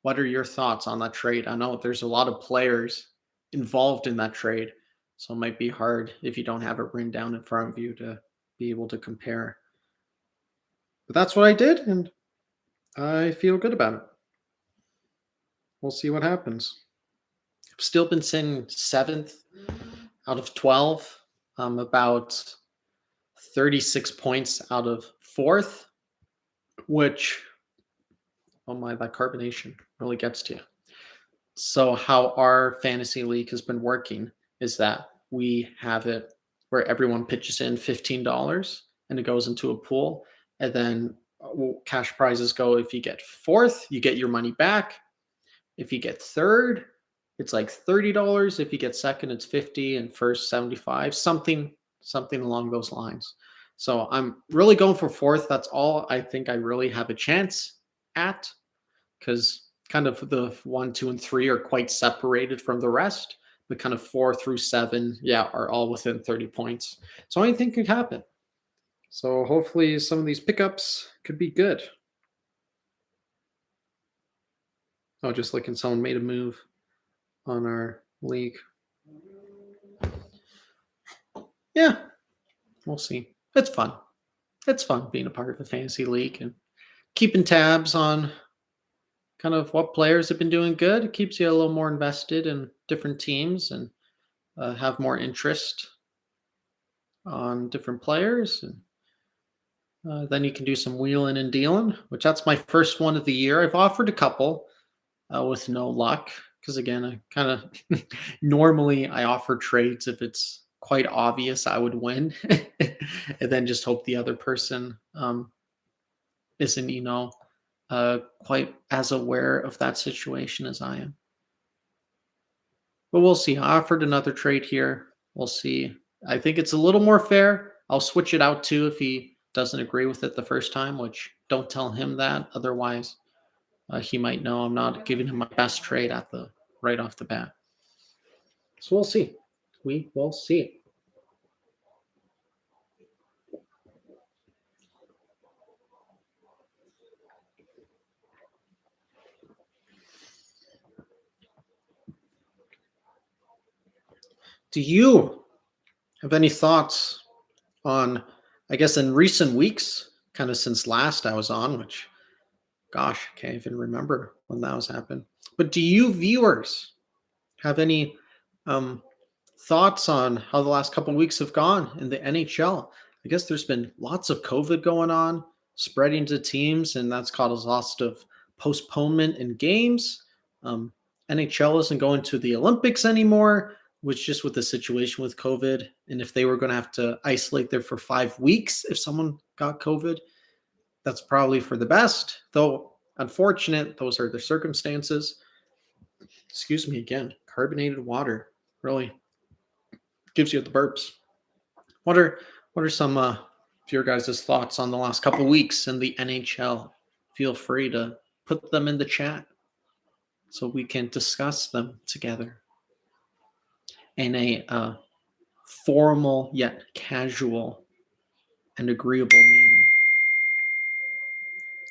What are your thoughts on that trade? I know there's a lot of players involved in that trade, so it might be hard if you don't have it written down in front of you to be able to compare. But that's what I did, and I feel good about it. We'll see what happens. I've still been sitting 7th out of 12. I'm about 36 points out of 4th, which, oh my, that carbonation really gets to you. So how our fantasy league has been working is that we have it where everyone pitches in $15 and it goes into a pool, and then cash prizes go. If you get 4th, you get your money back. If you get 3rd, it's like $30. If you get 2nd, it's $50, and first $75. Something along those lines. So I'm really going for 4th. That's all I think I really have a chance at, because kind of the 1, 2, and 3 are quite separated from the rest, but kind of 4 through 7, are all within 30 points. So anything could happen. So hopefully some of these pickups could be good. Oh, just looking, someone made a move on our league. Yeah, we'll see. It's fun. It's fun being a part of a fantasy league and keeping tabs on kind of what players have been doing good. It keeps you a little more invested in different teams and have more interest on different players. And then you can do some wheeling and dealing, which that's my first one of the year. I've offered a couple with no luck, because again, I kind of normally I offer trades if it's quite obvious I would win, and then just hope the other person isn't quite as aware of that situation as I am. But we'll see. I offered another trade here. We'll see. I think it's a little more fair. I'll switch it out too if he doesn't agree with it the first time, which don't tell him that. Otherwise, he might know I'm not giving him my best trade right off the bat. So we'll see. We will see. Do you have any thoughts on, I guess, in recent weeks, kind of since last I was on, which, gosh, I can't even remember when that was happened. But do you viewers have any thoughts on how the last couple of weeks have gone in the NHL? I guess there's been lots of COVID going on, spreading to teams, and that's caused lots of postponement in games. NHL isn't going to the Olympics anymore, which just with the situation with COVID, and if they were going to have to isolate there for 5 weeks if someone got COVID, that's probably for the best, though unfortunate, those are the circumstances. Excuse me again. Carbonated water really gives you the burps. What are some of your guys' thoughts on the last couple weeks in the NHL? Feel free to put them in the chat so we can discuss them together in a formal yet casual and agreeable manner.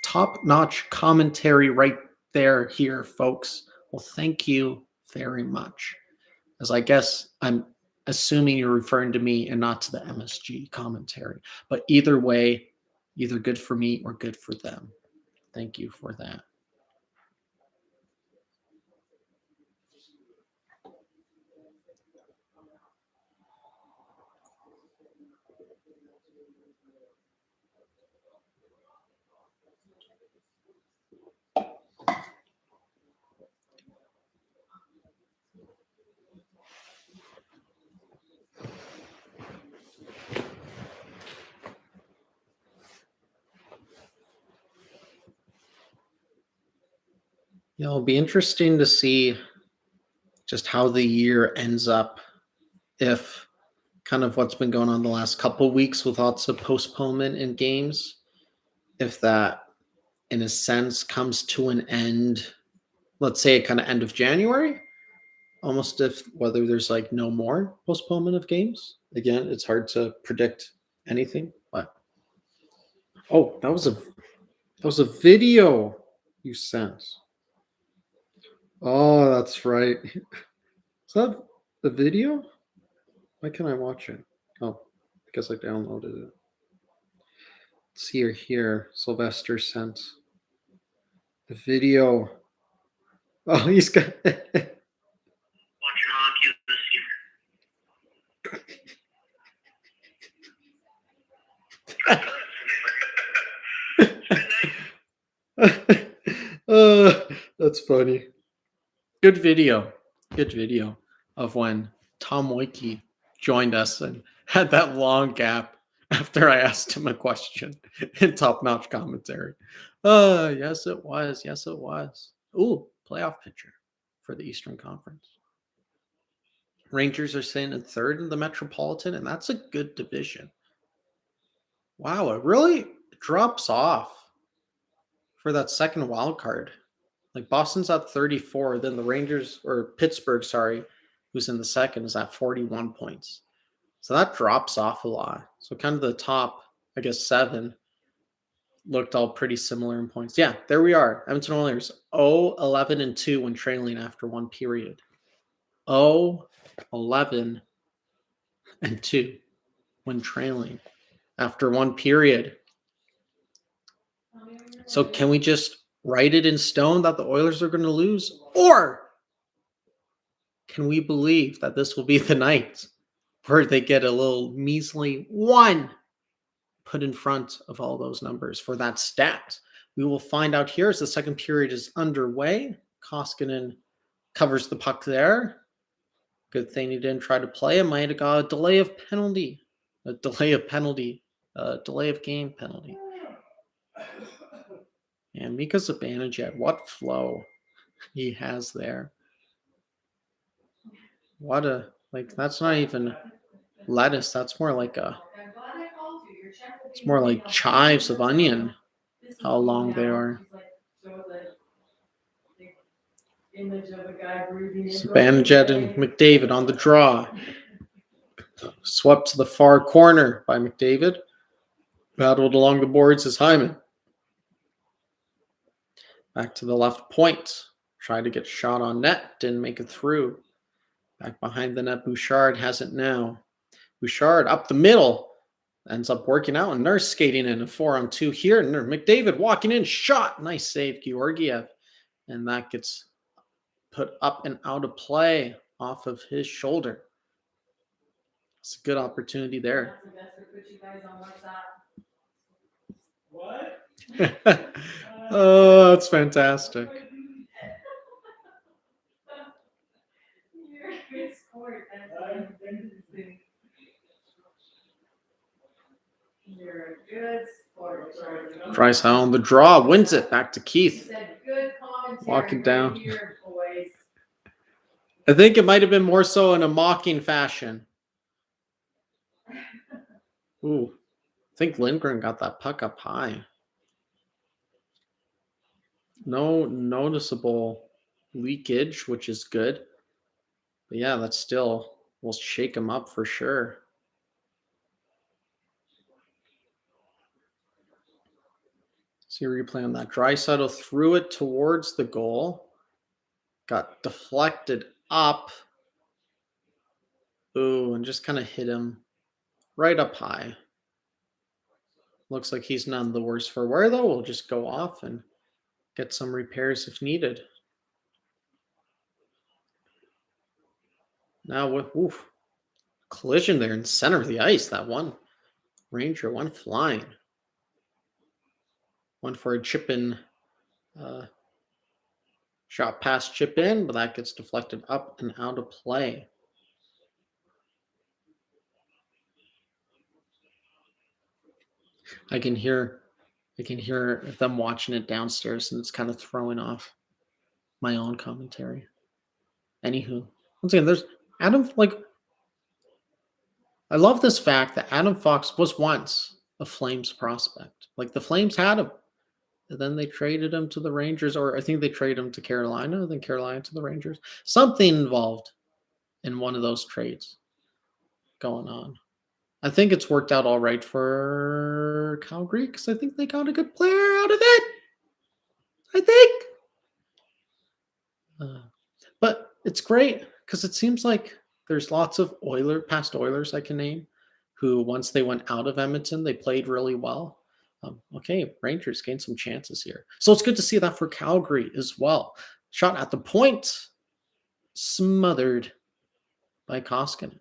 Top-notch commentary right there here, folks. Well, thank you very much. As I guess I'm assuming you're referring to me and not to the MSG commentary. But either way, either good for me or good for them. Thank you for that. Yeah, it'll be interesting to see just how the year ends up, if kind of what's been going on the last couple of weeks with lots of postponement in games, if that in a sense comes to an end, let's say kind of end of January, almost if whether there's like no more postponement of games. Again, it's hard to predict anything, but oh, that was a video you sent. Oh, that's right. Is that the video? Why can't I watch it? Oh, because I downloaded it. Let's see here. Sylvester sent the video. Oh, he's got. Watching hockey That's funny. Good video. Good video of when Tom Woike joined us and had that long gap after I asked him a question in top-notch commentary. Yes, it was. Yes, it was. Ooh, playoff picture for the Eastern Conference. Rangers are sitting in third in the Metropolitan, and that's a good division. Wow, it really drops off for that second wild card. Like Boston's at 34, then the Rangers, or Pittsburgh, sorry, who's in the second, is at 41 points. So that drops off a lot. So kind of the top, I guess, 7 looked all pretty similar in points. Yeah, there we are. Edmonton Oilers 0-11-2 when trailing after one period. 0-11-2 when trailing after one period. So can we just write it in stone that the Oilers are going to lose? Or can we believe that this will be the night where they get a little measly 1 put in front of all those numbers for that stat? We will find out here as the second period is underway. Koskinen covers the puck there. Good thing he didn't try to play. It might have got a delay of game penalty. And Mika Zibanejad, what flow he has there. What a, like, that's not even lettuce. That's more like it's more like chives of onion, how long they are. Zibanejad and McDavid on the draw. Swept to the far corner by McDavid. Battled along the boards is Hyman. Back to the left point. Tried to get shot on net. Didn't make it through. Back behind the net. Bouchard has it now. Bouchard up the middle. Ends up working out. And Nurse skating in a 4-on-2 here. McDavid walking in. Shot. Nice save, Georgiev. And that gets put up and out of play off of his shoulder. It's a good opportunity there. What? Oh, that's fantastic. You're a good sport. You're a good sport. Price on the draw, wins it back to Keith. Said good commentary Walking down. right here, boys. I think it might have been more so in a mocking fashion. Ooh, I think Lindgren got that puck up high. No noticeable leakage, which is good. But yeah, that still will shake him up for sure. See a replay on that. Draisaitl threw it towards the goal. Got deflected up. Ooh, and just kind of hit him right up high. Looks like he's none the worse for wear, though. We'll just go off and get some repairs if needed. Now with collision there in the center of the ice. That one Ranger went flying. Went for a chip in, shot past chip in, but that gets deflected up and out of play. I can hear them watching it downstairs, and it's kind of throwing off my own commentary. Anywho, once again, there's Adam. Like, I love this fact that Adam Fox was once a Flames prospect. Like, the Flames had him, and then they traded him to the Rangers, or I think they traded him to Carolina, then Carolina to the Rangers. Something involved in one of those trades going on. I think it's worked out all right for Calgary because I think they got a good player out of it. I think. But it's great because it seems like there's lots of past Oilers I can name who, once they went out of Edmonton, they played really well. Okay, Rangers gained some chances here. So it's good to see that for Calgary as well. Shot at the point, smothered by Koskinen.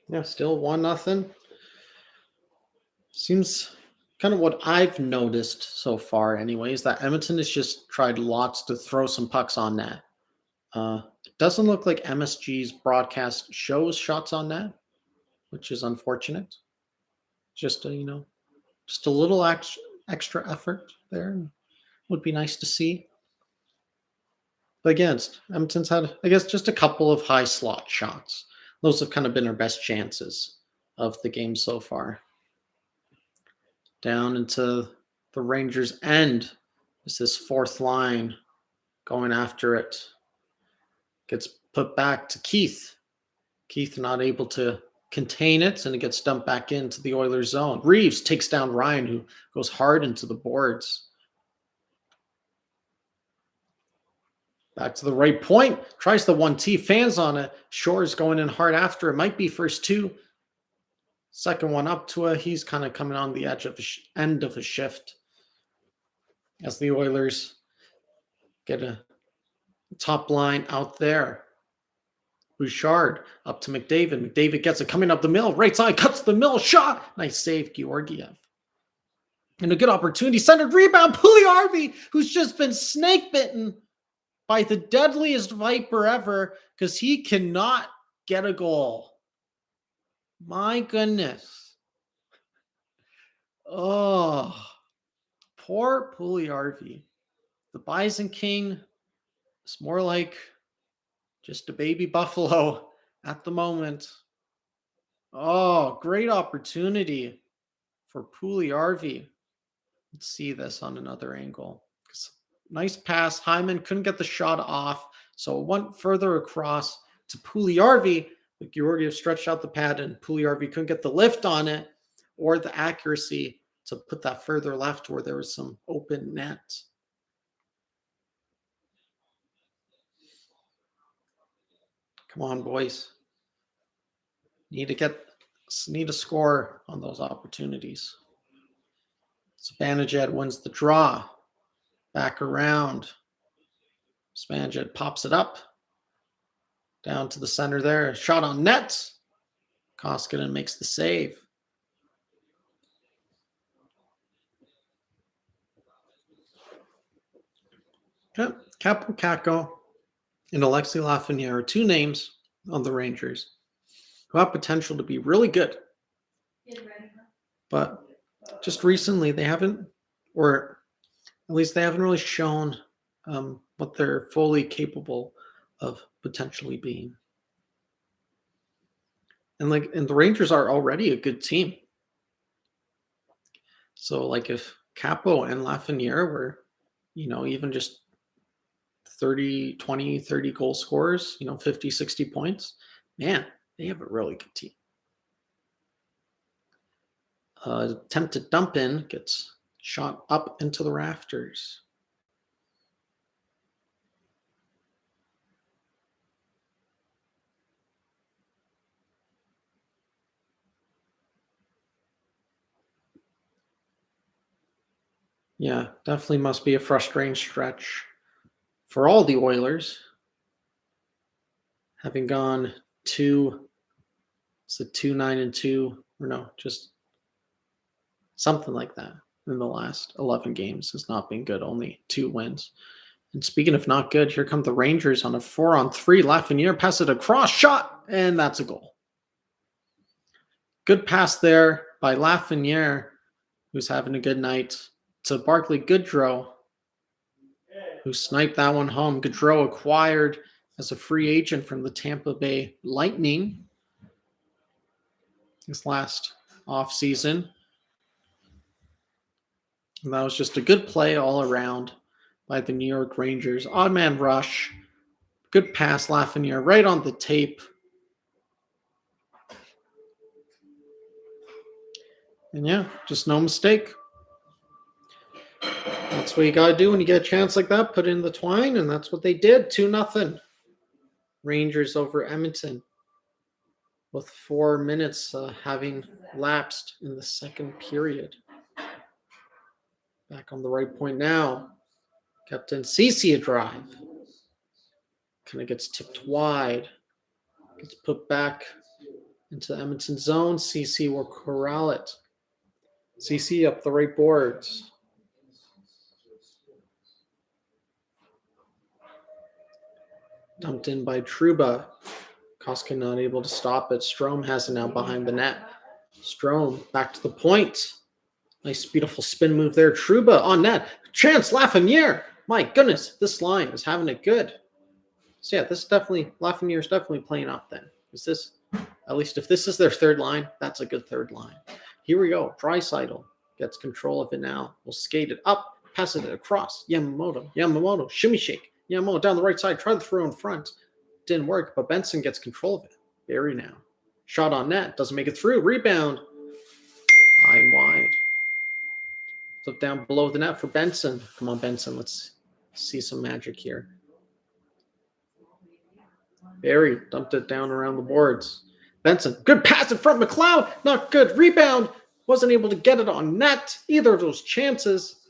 Yeah, still 1-0. Seems kind of what I've noticed so far, anyways, that Edmonton has just tried lots to throw some pucks on net. It doesn't look like MSG's broadcast shows shots on net, which is unfortunate. Just a little extra effort there would be nice to see. But again, Edmonton's had, I guess, just a couple of high slot shots. Those have kind of been our best chances of the game so far. Down into the Rangers' end is this fourth line going after it. Gets put back to Keith. Keith not able to contain it, and it gets dumped back into the Oilers' zone. Reeves takes down Ryan, who goes hard into the boards. Back to the right point. Tries the 1-T. Fans on it. Shore's going in hard after. It might be first two. Second one up to a. He's kind of coming on the edge of end of a shift. As the Oilers get a top line out there. Bouchard up to McDavid. McDavid gets it coming up the middle. Right side. Cuts the middle. Shot. Nice save, Georgiev. And a good opportunity. Centered rebound. Puliarvi, who's just been snake bitten by the deadliest Viper ever because he cannot get a goal. My goodness. Oh, poor Puliarvi. The Bison King is more like just a baby buffalo at the moment. Oh, great opportunity for Puliarvi. Let's see this on another angle. Nice pass. Hyman couldn't get the shot off, so it went further across to Puliarvi. But Georgiev stretched out the pad, and Puliarvi couldn't get the lift on it or the accuracy to put that further left where there was some open net. Come on, boys. Need to score on those opportunities. Zibanejad wins the draw. Back around. Zibanejad pops it up. Down to the center there. Shot on net. Koskinen makes the save. Okay. Capo Kakko and Alexei Lafreniere are two names on the Rangers who have potential to be really good. But just recently they haven't, or at least they haven't really shown what they're fully capable of potentially being. And the Rangers are already a good team. So like if Capo and Lafreniere were, even just 30 goal scorers, 50, 60 points, man, they have a really good team. Attempt to dump in gets shot up into the rafters. Yeah, definitely must be a frustrating stretch for all the Oilers, having gone 2-9-2, or no, just something like that in the last 11 games has not been good, only 2 wins. And speaking of not good, here come the Rangers on a 4-on-3. Lafreniere pass it across, shot, and that's a goal. Good pass there by Lafreniere, who's having a good night, to Barclay Goodrow, who sniped that one home. Goodrow acquired as a free agent from the Tampa Bay Lightning this last offseason. And that was just a good play all around by the New York Rangers. Odd man rush. Good pass, Lafreniere, right on the tape. And yeah, just no mistake. That's what you got to do when you get a chance like that. Put in the twine, and that's what they did. 2-0. Rangers over Edmonton, with 4 minutes having lapsed in the second period. Back on the right point now. Captain Ceci a drive. Kind of gets tipped wide. Gets put back into the Edmonton zone. Ceci will corral it. Ceci up the right boards. Dumped in by Trouba. Koska not able to stop it. Strome has it now behind the net. Strome back to the point. Nice, beautiful spin move there. Trouba on net. Chance, Lafreniere. My goodness, this line is having it good. So yeah, this is definitely, Lafreniere is definitely playing up then. Is this, at least if this is their third line, that's a good third line. Here we go. Draisaitl gets control of it now. We'll skate it up, pass it across. Yamamoto, shimmy shake. Yamamoto down the right side, try to throw in front. Didn't work, but Benson gets control of it. Barry now. Shot on net, doesn't make it through. Rebound. High and wide. So down below the net for Benson. Come on, Benson, let's see some magic here. Barry dumped it down around the boards. Benson, good pass in front. McLeod, not good. Rebound. Wasn't able to get it on net. Either of those chances.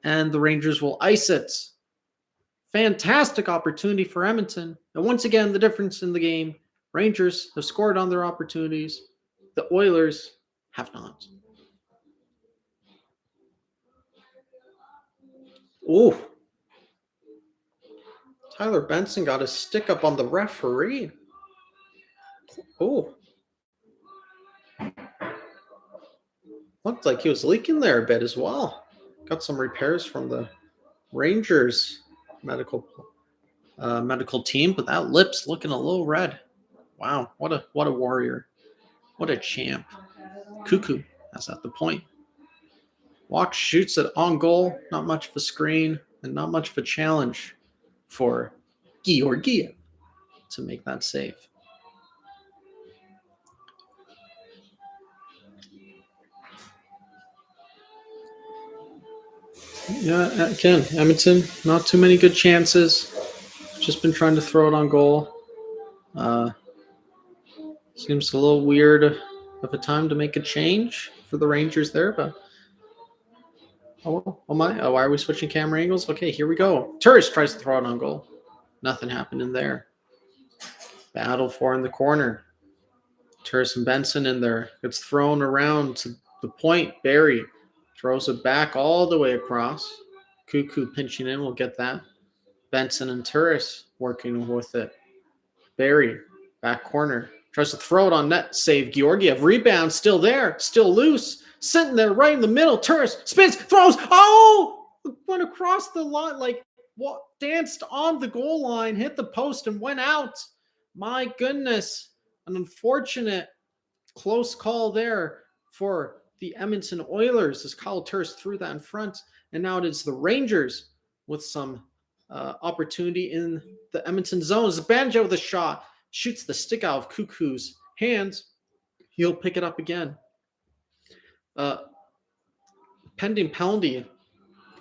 And the Rangers will ice it. Fantastic opportunity for Edmonton. And once again, the difference in the game. Rangers have scored on their opportunities. The Oilers have not. Ooh. Tyler Benson got a stick up on the referee. Ooh. Looked like he was leaking there a bit as well. Got some repairs from the Rangers medical team, but that lip's looking a little red. Wow, what a warrior. What a champ. Cuckoo has at the point. Walk shoots it on goal. Not much of a screen and not much of a challenge for Georgiev to make that save. Yeah, again, Edmonton, not too many good chances. Just been trying to throw it on goal. Seems a little weird of a time to make a change for the Rangers there, but why are we switching camera angles? Okay, here we go. Turris tries to throw it on goal. Nothing happened in there. Battle for in the corner. Turris and Benson in there. It's thrown around to the point. Barry throws it back all the way across. Cuckoo pinching in. We'll get that. Benson and Turris working with it. Barry, back corner. Tries to throw it on net. Save Georgiev. Rebound still there. Still loose. sitting there right in the middle. Turris spins, throws. Oh, went across the line, like what? Danced on the goal line, hit the post, and went out. My goodness, an unfortunate close call there for the Edmonton Oilers as Kyle Turris threw that in front, and now it is the Rangers with some opportunity in the Edmonton zone. Banjo with a shot, shoots the stick out of Cuckoo's hands. He'll pick it up again. Pending penalty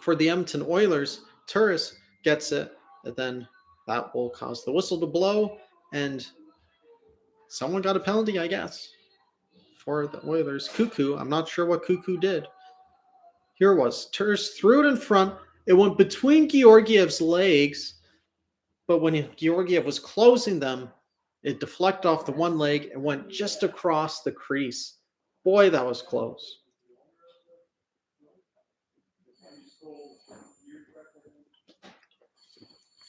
for the Edmonton Oilers. Turris gets it, and then that will cause the whistle to blow, and someone got a penalty, I guess, for the Oilers. Cuckoo, I'm not sure what Cuckoo did. Here it was. Turris threw it in front. It went between Georgiev's legs, but when Georgiev was closing them, it deflected off the one leg and went just across the crease. Boy, that was close.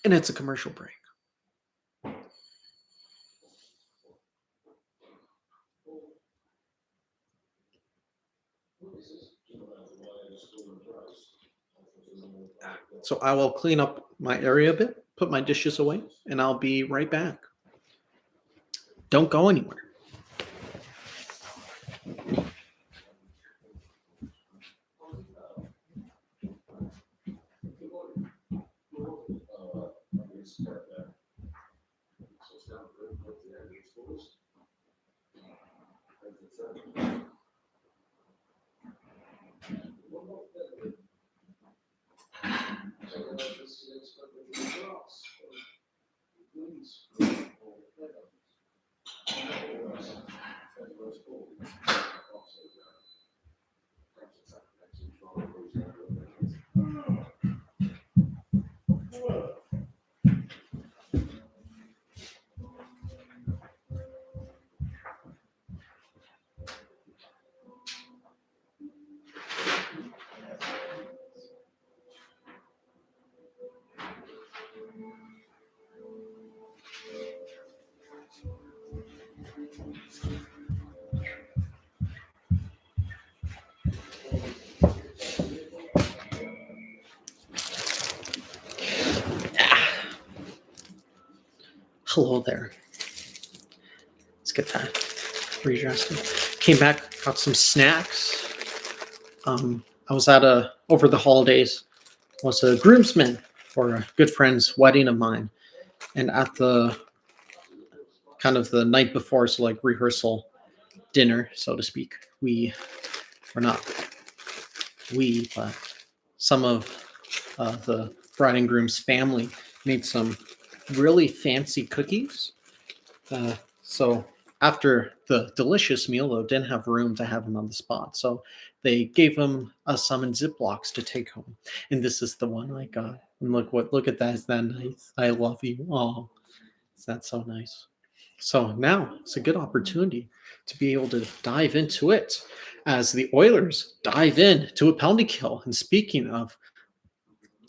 And it's a commercial break. So I will clean up my area a bit, put my dishes away, and I'll be right back. Don't go anywhere. Hello there. Let's get that readjusted. Came back, got some snacks. I was at over the holidays, was a groomsman for a good friend's wedding of mine. And at the kind of the night before, so like rehearsal dinner, so to speak, but some of the bride and groom's family made some really fancy cookies. So after the delicious meal, though, didn't have room to have them on the spot. So they gave them some in Ziplocs to take home. And this is the one I got. And look at that. Is that nice? I love you. Oh, is that so nice? So now it's a good opportunity to be able to dive into it as the Oilers dive in to a penalty kill. And speaking of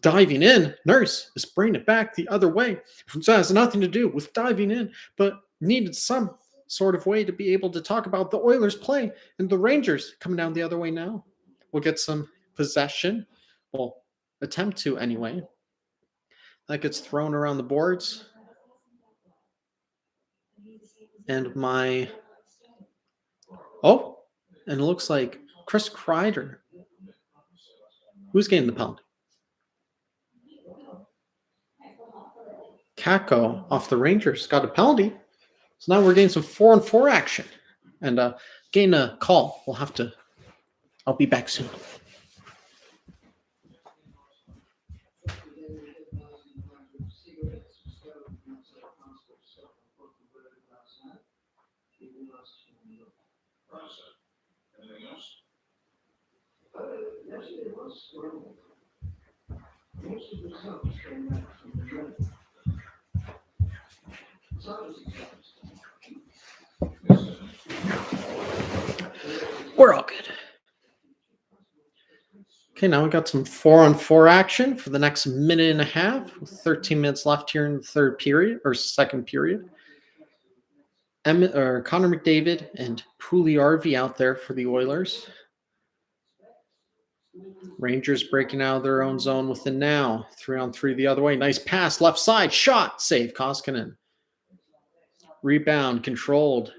diving in, Nurse is bringing it back the other way. It has nothing to do with diving in, but needed some sort of way to be able to talk about the Oilers play and the Rangers coming down the other way now. We'll get some possession. We'll attempt to anyway. That gets thrown around the boards. And and it looks like Chris Kreider. Who's getting the penalty? Kako off the Rangers got a penalty. So now we're getting some 4-on-4 action. And getting a call. I'll be back soon. We're all good. Okay, now we got some 4-on-4 action for the next minute and a half, with 13 minutes left here in the second period. Connor McDavid and Puljujärvi out there for the Oilers. Rangers breaking out of their own zone with the now. 3-on-3 the other way. Nice pass. Left side. Shot. Save. Koskinen. Rebound. Controlled.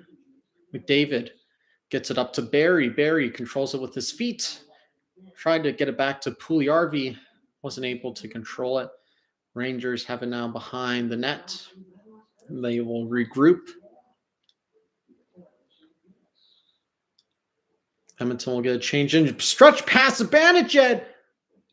McDavid gets it up to Barry. Barry controls it with his feet. Tried to get it back to Puljujarvi. Wasn't able to control it. Rangers have it now behind the net. They will regroup. Edmonton will get a change in. Stretch pass Zibanejad.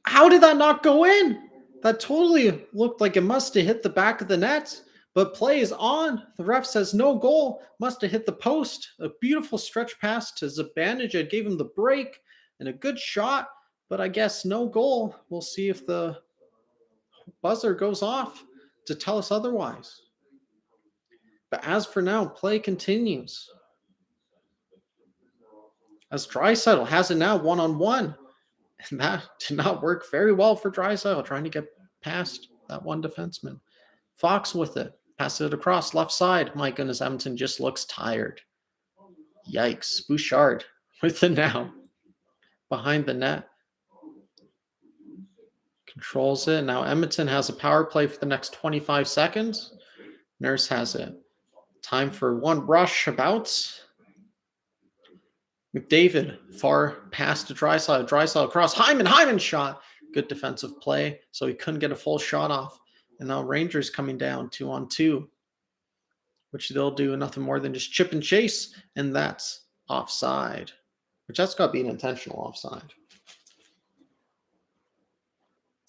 How did that not go in? That totally looked like it must have hit the back of the net. But play is on. The ref says no goal. Must have hit the post. A beautiful stretch pass to Zibanejad. Gave him the break and a good shot. But I guess no goal. We'll see if the buzzer goes off to tell us otherwise. But as for now, play continues. As Draisaitl has it now one-on-one. And that did not work very well for Draisaitl, trying to get past that one defenseman. Fox with it. Passes it across left side. My goodness, Edmonton just looks tired. Yikes. Bouchard with it now. Behind the net. Controls it. Now Edmonton has a power play for the next 25 seconds. Nurse has it. Time for one rush about. McDavid far past to Draisaitl. Draisaitl across. Hyman shot. Good defensive play. So he couldn't get a full shot off. And now Rangers coming down 2-on-2. Which they'll do nothing more than just chip and chase. And that's offside. Which that's got to be an intentional offside.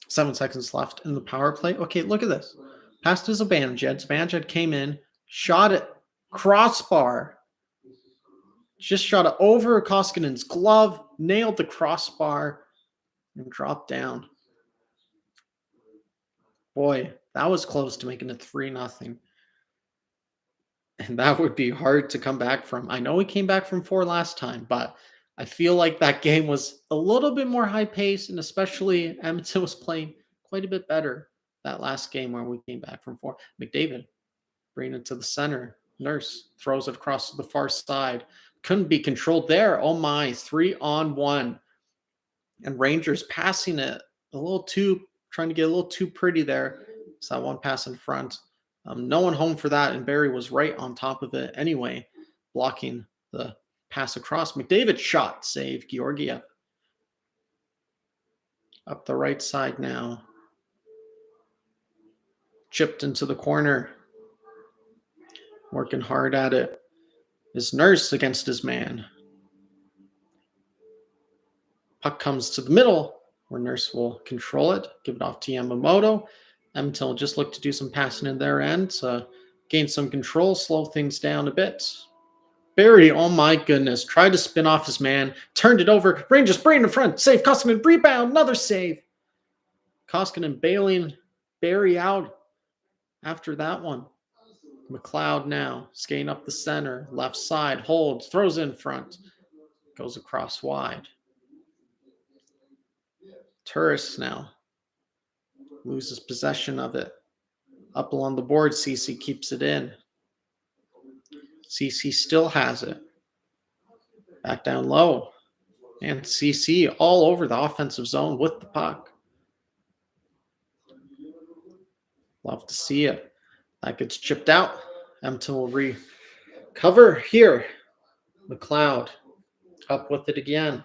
7 seconds left in the power play. Okay, look at this. Pass to Zibanejad. Zibanejad came in. Shot it. Crossbar. Just shot it over Koskinen's glove. Nailed the crossbar. And dropped down. Boy, that was close to making it 3-0. And that would be hard to come back from. I know we came back from 4 last time, but I feel like that game was a little bit more high pace, and especially Edmonton was playing quite a bit better that last game where we came back from 4. McDavid bringing it to the center. Nurse throws it across to the far side. Couldn't be controlled there. Oh my, 3-on-1. And Rangers passing it a little too, trying to get a little too pretty there. So that one pass in front. No one home for that, and Barry was right on top of it anyway, blocking the pass across. McDavid shot, save Georgiev. Up the right side now. Chipped into the corner. Working hard at it. His Nurse against his man. Puck comes to the middle, where Nurse will control it, give it off to Yamamoto. Edmonton will just look to do some passing in their end to gain some control, slow things down a bit. Barry, oh my goodness, tried to spin off his man, turned it over. Rangers bring in front, save Koskinen, rebound, another save. Koskinen bailing Barry out after that one. McLeod now skating up the center, left side, holds, throws in front, goes across wide. Turris now loses possession of it. Up along the board, CC keeps it in. CC still has it. Back down low. And CC all over the offensive zone with the puck. Love to see it. That gets chipped out. Edmonton will recover here. McLeod up with it again.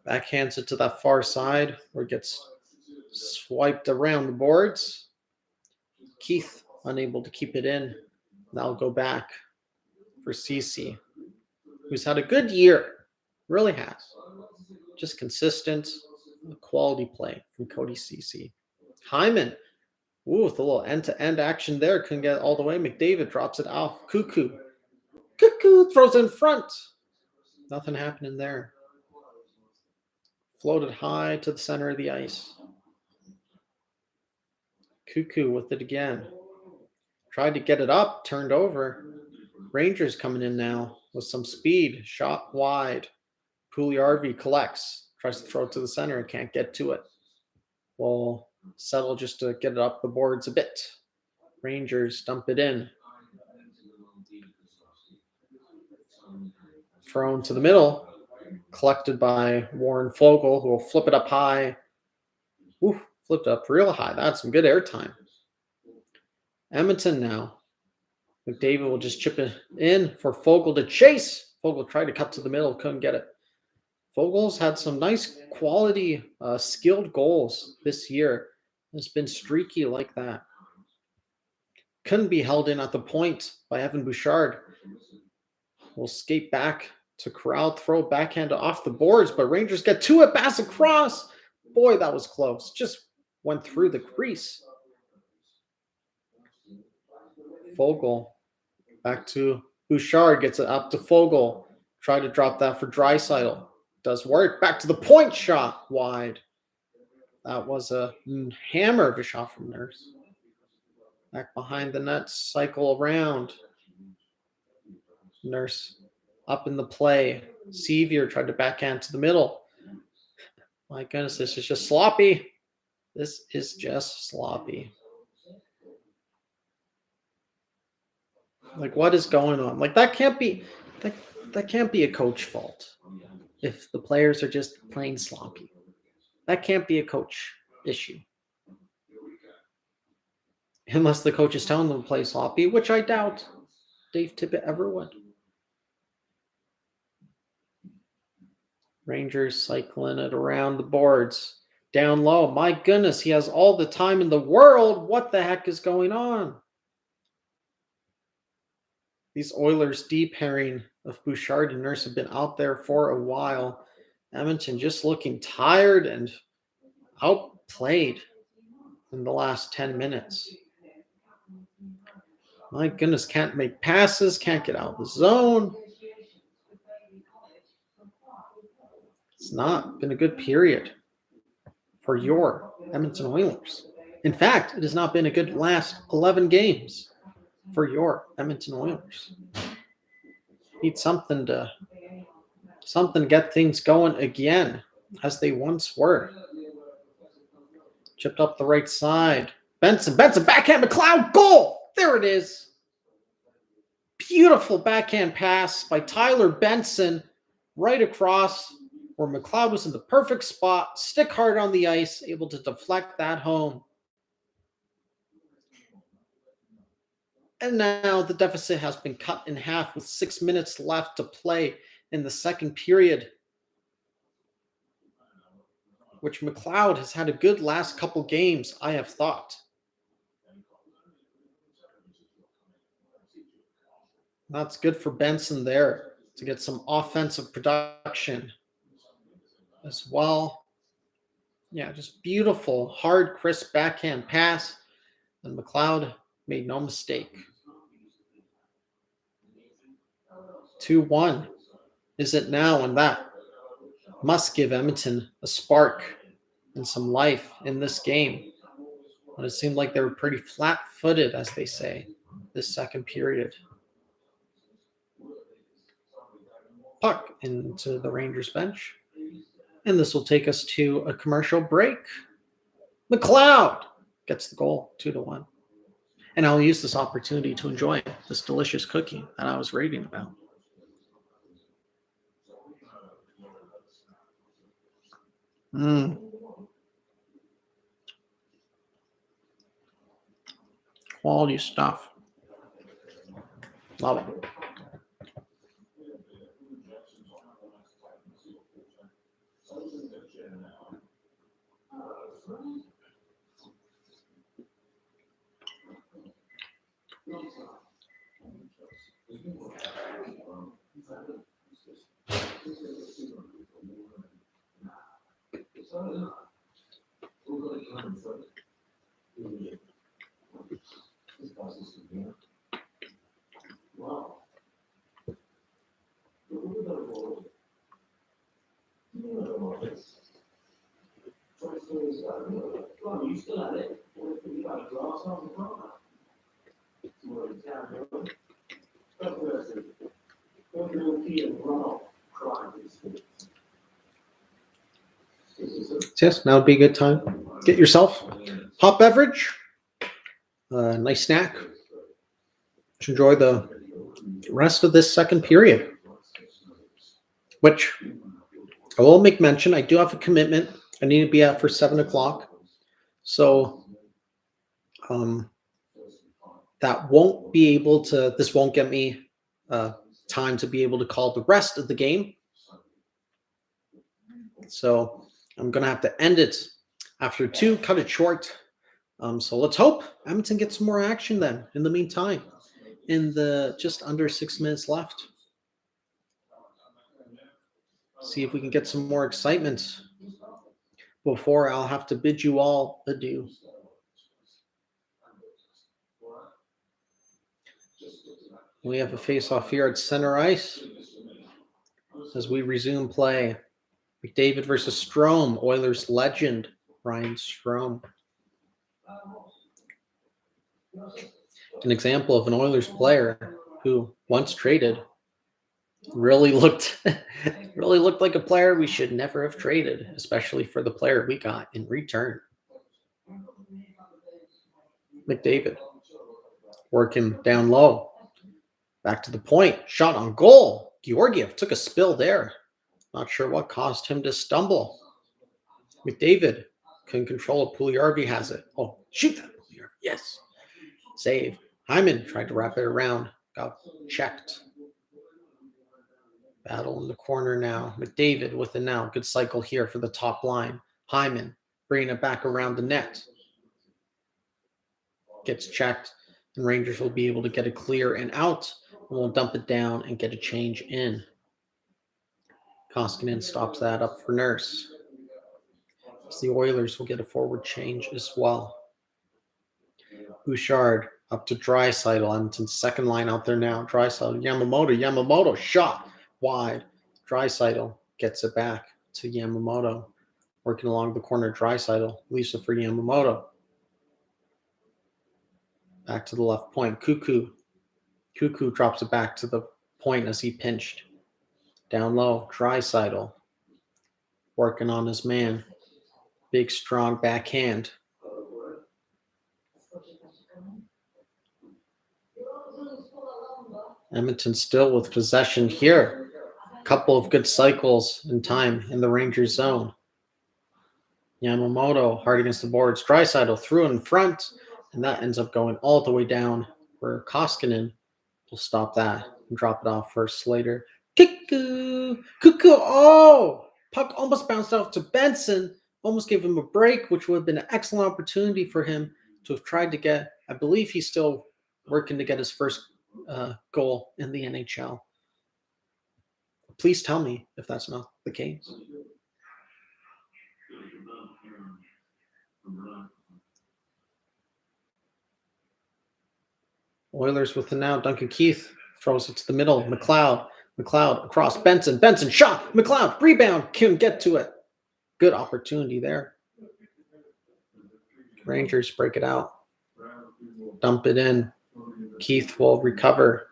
Backhands it to that far side where it gets swiped around the boards. Keith unable to keep it in. That'll go back for CC, who's had a good year. Really has. Just consistent, quality play from Cody CC. Hyman, with a little end-to-end action there. Couldn't get it all the way. McDavid drops it off. Cuckoo throws in front. Nothing happening there. Floated high to the center of the ice. Cuckoo with it again. Tried to get it up, turned over. Rangers coming in now with some speed. Shot wide. Puljujarvi collects. Tries to throw it to the center and can't get to it. Will settle just to get it up the boards a bit. Rangers dump it in. Thrown to the middle. collected by Warren Fogle, who will flip it up high. Ooh, flipped up real high. That's some good airtime. Edmonton now. McDavid will just chip it in for Fogle to chase. Fogle tried to cut to the middle, couldn't get it. Fogle's had some nice quality, skilled goals this year. It's been streaky like that. Couldn't be held in at the point by Evan Bouchard. Will skate back to corral, throw backhand off the boards, but Rangers get to it, pass across. Boy, that was close. Just went through the crease. Fogle back to Bouchard, gets it up to Fogle. Try to drop that for Draisaitl. Does work. Back to the point shot, wide. That was a hammer of a shot from Nurse. Back behind the net, cycle around. Nurse up in the play. Sevier tried to backhand to the middle. My goodness, this is just sloppy. This is just sloppy. Like, what is going on? Like, that can't be a coach fault if the players are just plain sloppy. That can't be a coach issue. Unless the coach is telling them to play sloppy, which I doubt Dave Tippett ever would. Rangers cycling it around the boards. Down low. My goodness, he has all the time in the world. What the heck is going on? These Oilers deep pairing of Bouchard and Nurse have been out there for a while. Edmonton just looking tired and outplayed in the last 10 minutes. My goodness, can't make passes, can't get out of the zone. It's not been a good period for your Edmonton Oilers. In fact, it has not been a good last 11 games for your Edmonton Oilers. Need something to get things going again as they once were. Chipped up the right side. Benson, backhand, McLeod, goal! There it is. Beautiful backhand pass by Tyler Benson right across where McLeod was in the perfect spot, stick hard on the ice, able to deflect that home. And now the deficit has been cut in half with 6 minutes left to play in the second period, which McLeod has had a good last couple games, I have thought. That's good for Benson there to get some offensive production as well. Yeah, just beautiful, hard, crisp backhand pass. And McLeod made no mistake. 2-1 is it now, and that must give Edmonton a spark and some life in this game. And it seemed like they were pretty flat-footed, as they say, this second period. Puck into the Rangers bench. And this will take us to a commercial break. McLeod gets the goal, 2-1. And I'll use this opportunity to enjoy this delicious cookie that I was raving about. Quality stuff. Love it. Yes, now would be a good time. Get yourself hot beverage, nice snack. To enjoy the rest of this second period, which I will make mention, I do have a commitment. I need to be out for 7 o'clock. So that won't be able to, this won't get me time to be able to call the rest of the game. So I'm going to have to end it after 2, cut it short. So let's hope Edmonton gets some more action then in the meantime, in the just under 6 minutes left. See if we can get some more excitement before I'll have to bid you all adieu. We have a face-off here at center ice as we resume play. McDavid versus Strome, Oilers legend Ryan Strome. An example of an Oilers player who, once traded, really looked like a player we should never have traded, especially for the player we got in return. McDavid working down low. Back to the point. Shot on goal. Georgiev took a spill there. Not sure what caused him to stumble. McDavid couldn't control it. Puljujarvi has it. Oh, shoot that Puljujarvi. Yes. Save. Hyman tried to wrap it around. Got checked. Battle in the corner now. McDavid with it now. Good cycle here for the top line. Hyman bringing it back around the net. Gets checked. And Rangers will be able to get it clear and out. And we'll dump it down and get a change in. Koskinen stops that up for Nurse. So the Oilers will get a forward change as well. Bouchard up to Draisaitl. Edmonton's second line out there now. Draisaitl, Yamamoto shot wide. Draisaitl gets it back to Yamamoto. Working along the corner, Draisaitl leaves it for Yamamoto. Back to the left point. Cuckoo drops it back to the point as he pinched. Down low, Draisaitl working on his man. Big, strong backhand. Edmonton still with possession here. A couple of good cycles in time in the Rangers zone. Yamamoto hard against the boards. Draisaitl threw in front, and that ends up going all the way down where Koskinen will stop that and drop it off for Slater. Cuckoo! Oh! Puck almost bounced off to Benson. Almost gave him a break, which would have been an excellent opportunity for him to have tried to get. I believe he's still working to get his first goal in the NHL. Please tell me if that's not the case. Oilers with the now. Duncan Keith throws it to the middle. McLeod across Benson. Benson shot. McLeod rebound. Couldn't get to it. Good opportunity there. Rangers break it out. Dump it in. Keith will recover.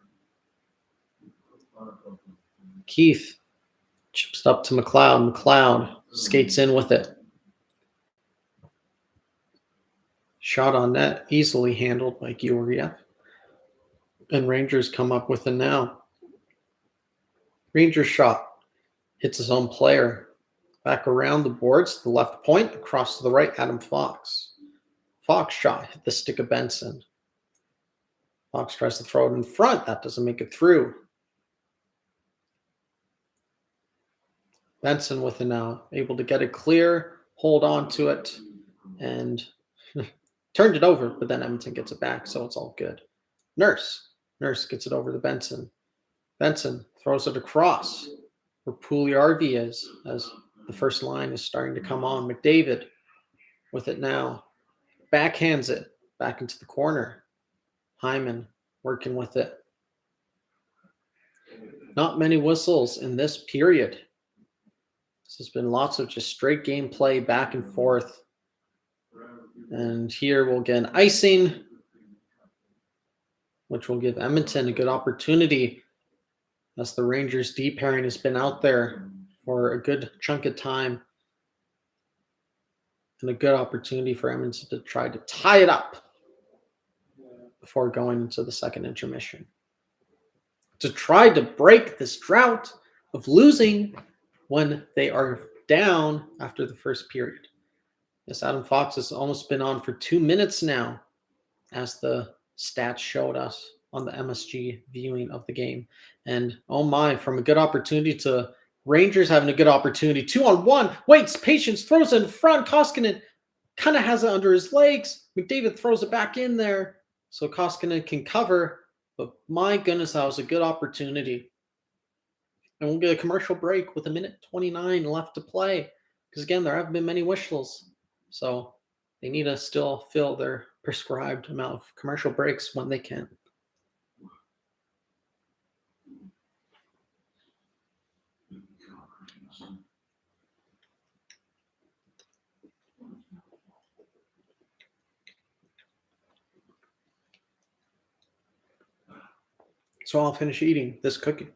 Keith chips up to McLeod. McLeod skates in with it. Shot on net. Easily handled by Georgiev. And Rangers come up with it now. Rangers shot. Hits his own player. Back around the boards, the left point, across to the right, Adam Fox. Fox shot, hit the stick of Benson. Fox tries to throw it in front. That doesn't make it through. Benson with it now, able to get it clear, hold on to it, and turned it over, but then Edmonton gets it back, so it's all good. Nurse gets it over to Benson. Benson throws it across where Puljujarvi is, as the first line is starting to come on. McDavid with it now. Backhands it back into the corner. Hyman working with it. Not many whistles in this period. This has been lots of just straight game play back and forth. And here we'll get an icing, which will give Edmonton a good opportunity as the Rangers D pairing has been out there for a good chunk of time. And a good opportunity for Edmonton to try to tie it up before going into the second intermission. To try to break this drought of losing when they are down after the first period. Yes, Adam Fox has almost been on for 2 minutes now, as the stats showed us on the MSG viewing of the game. And oh my, from a good opportunity to Rangers having a good opportunity. 2-on-1, waits, patience, throws it in front. Koskinen kind of has it under his legs. McDavid throws it back in there so Koskinen can cover. But my goodness, that was a good opportunity. And we'll get a commercial break with 1:29 left to play. Because again, there haven't been many whistles. So they need to still fill their prescribed amount of commercial breaks when they can. So I'll finish eating this cookie.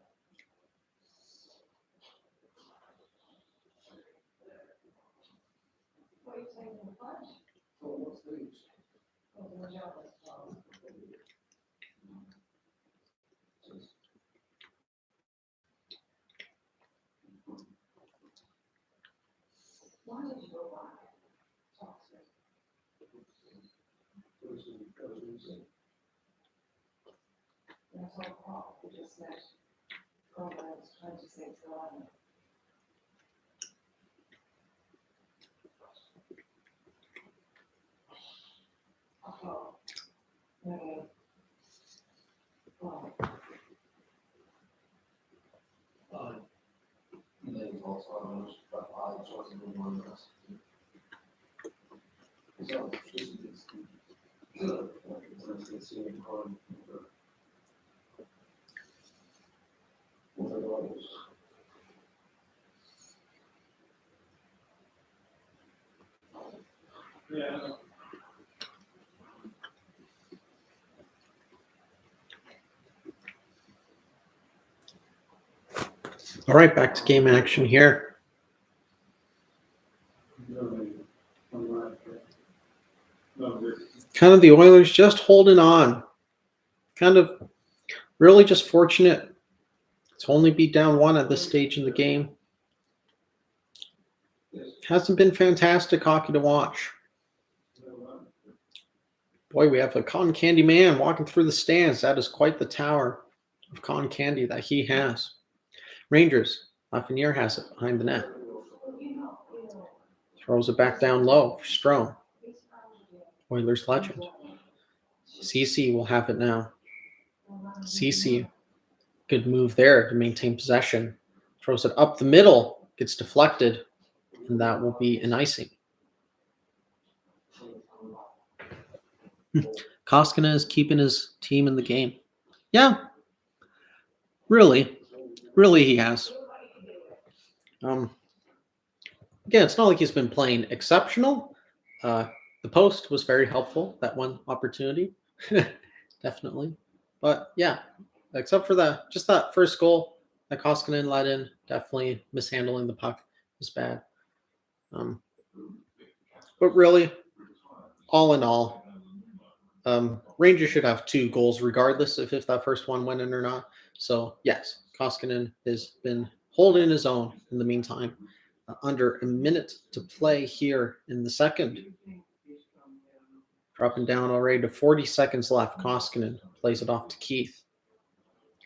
Yeah. All right, back to game action here. Kind of the Oilers just holding on. Kind of really just fortunate to only be down 1 at this stage in the game. Hasn't been fantastic hockey to watch. Boy, we have a cotton candy man walking through the stands. That is quite the tower of cotton candy that he has. Rangers, Lafreniere has it behind the net. Throws it back down low for Strome. Oilers legend. CC will have it now. CC, good move there to maintain possession. Throws it up the middle, gets deflected, and that will be an icing. Koskinen is keeping his team in the game. Yeah, really he has. Again, it's not like he's been playing exceptional. The post was very helpful, that one opportunity. Definitely. But yeah, except for just that first goal that Koskinen let in, definitely mishandling the puck was bad. But really, all in all, Rangers should have 2 goals regardless if that first one went in or not. So yes, Koskinen has been holding his own in the meantime. Under a minute to play here in the second. Dropping down already to 40 seconds left. Koskinen plays it off to Keith.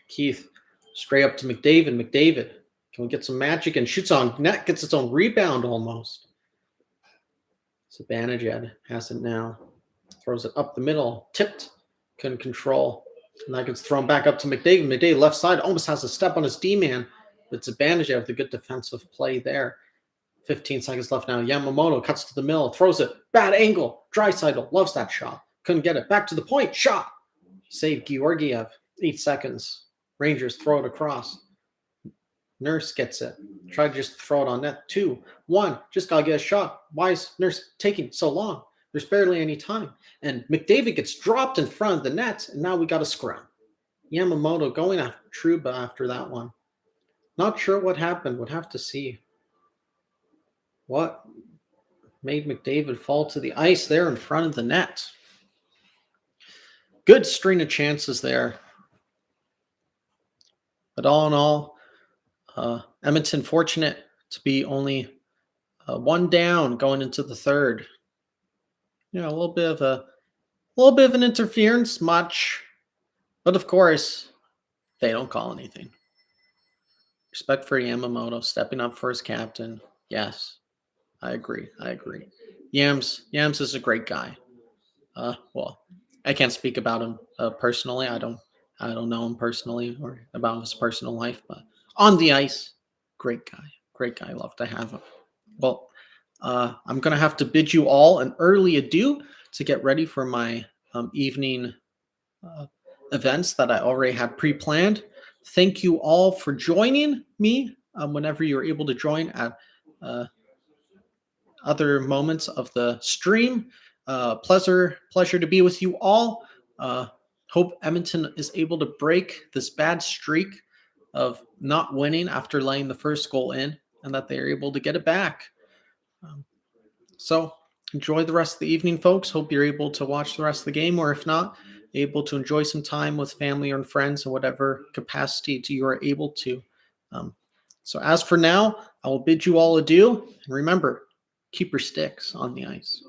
Keith straight up to McDavid. McDavid, can we get some magic? And shoots on net, gets its own rebound almost. Zibanejad has it now. Throws it up the middle. Tipped. Couldn't control. And that gets thrown back up to McDavid. McDavid left side almost has a step on his D-man. But Zibanejad with a good defensive play there. 15 seconds left now. Yamamoto cuts to the middle, throws it. Bad angle. Draisaitl loves that shot. Couldn't get it. Back to the point. Shot. Save Georgiev. 8 seconds. Rangers throw it across. Nurse gets it. Try to just throw it on net. 2, 1. Just got to get a shot. Why is Nurse taking so long? There's barely any time. And McDavid gets dropped in front of the net, and now we got a scrum. Yamamoto going after Trouba after that one. Not sure what happened. Would have to see. What made McDavid fall to the ice there in front of the net? Good string of chances there. But all in all, Edmonton fortunate to be only one down going into the third. You know, a little bit of an interference, much, but of course, they don't call anything. Respect for Yamamoto stepping up for his captain. Yes, I agree. Yams is a great guy. Well, I can't speak about him personally. I don't know him personally or about his personal life, but on the ice, great guy. Love to have him. Well, I'm gonna have to bid you all an early adieu to get ready for my evening events that I already had pre-planned. Thank you all for joining me whenever you're able to join at other moments of the stream. Pleasure to be with you all. Hope Edmonton is able to break this bad streak of not winning after letting the first goal in, and that they are able to get it back. So enjoy the rest of the evening, folks. Hope you're able to watch the rest of the game, or if not, able to enjoy some time with family and friends in whatever capacity you are able to. So as for now, I will bid you all adieu. And remember, keep your sticks on the ice.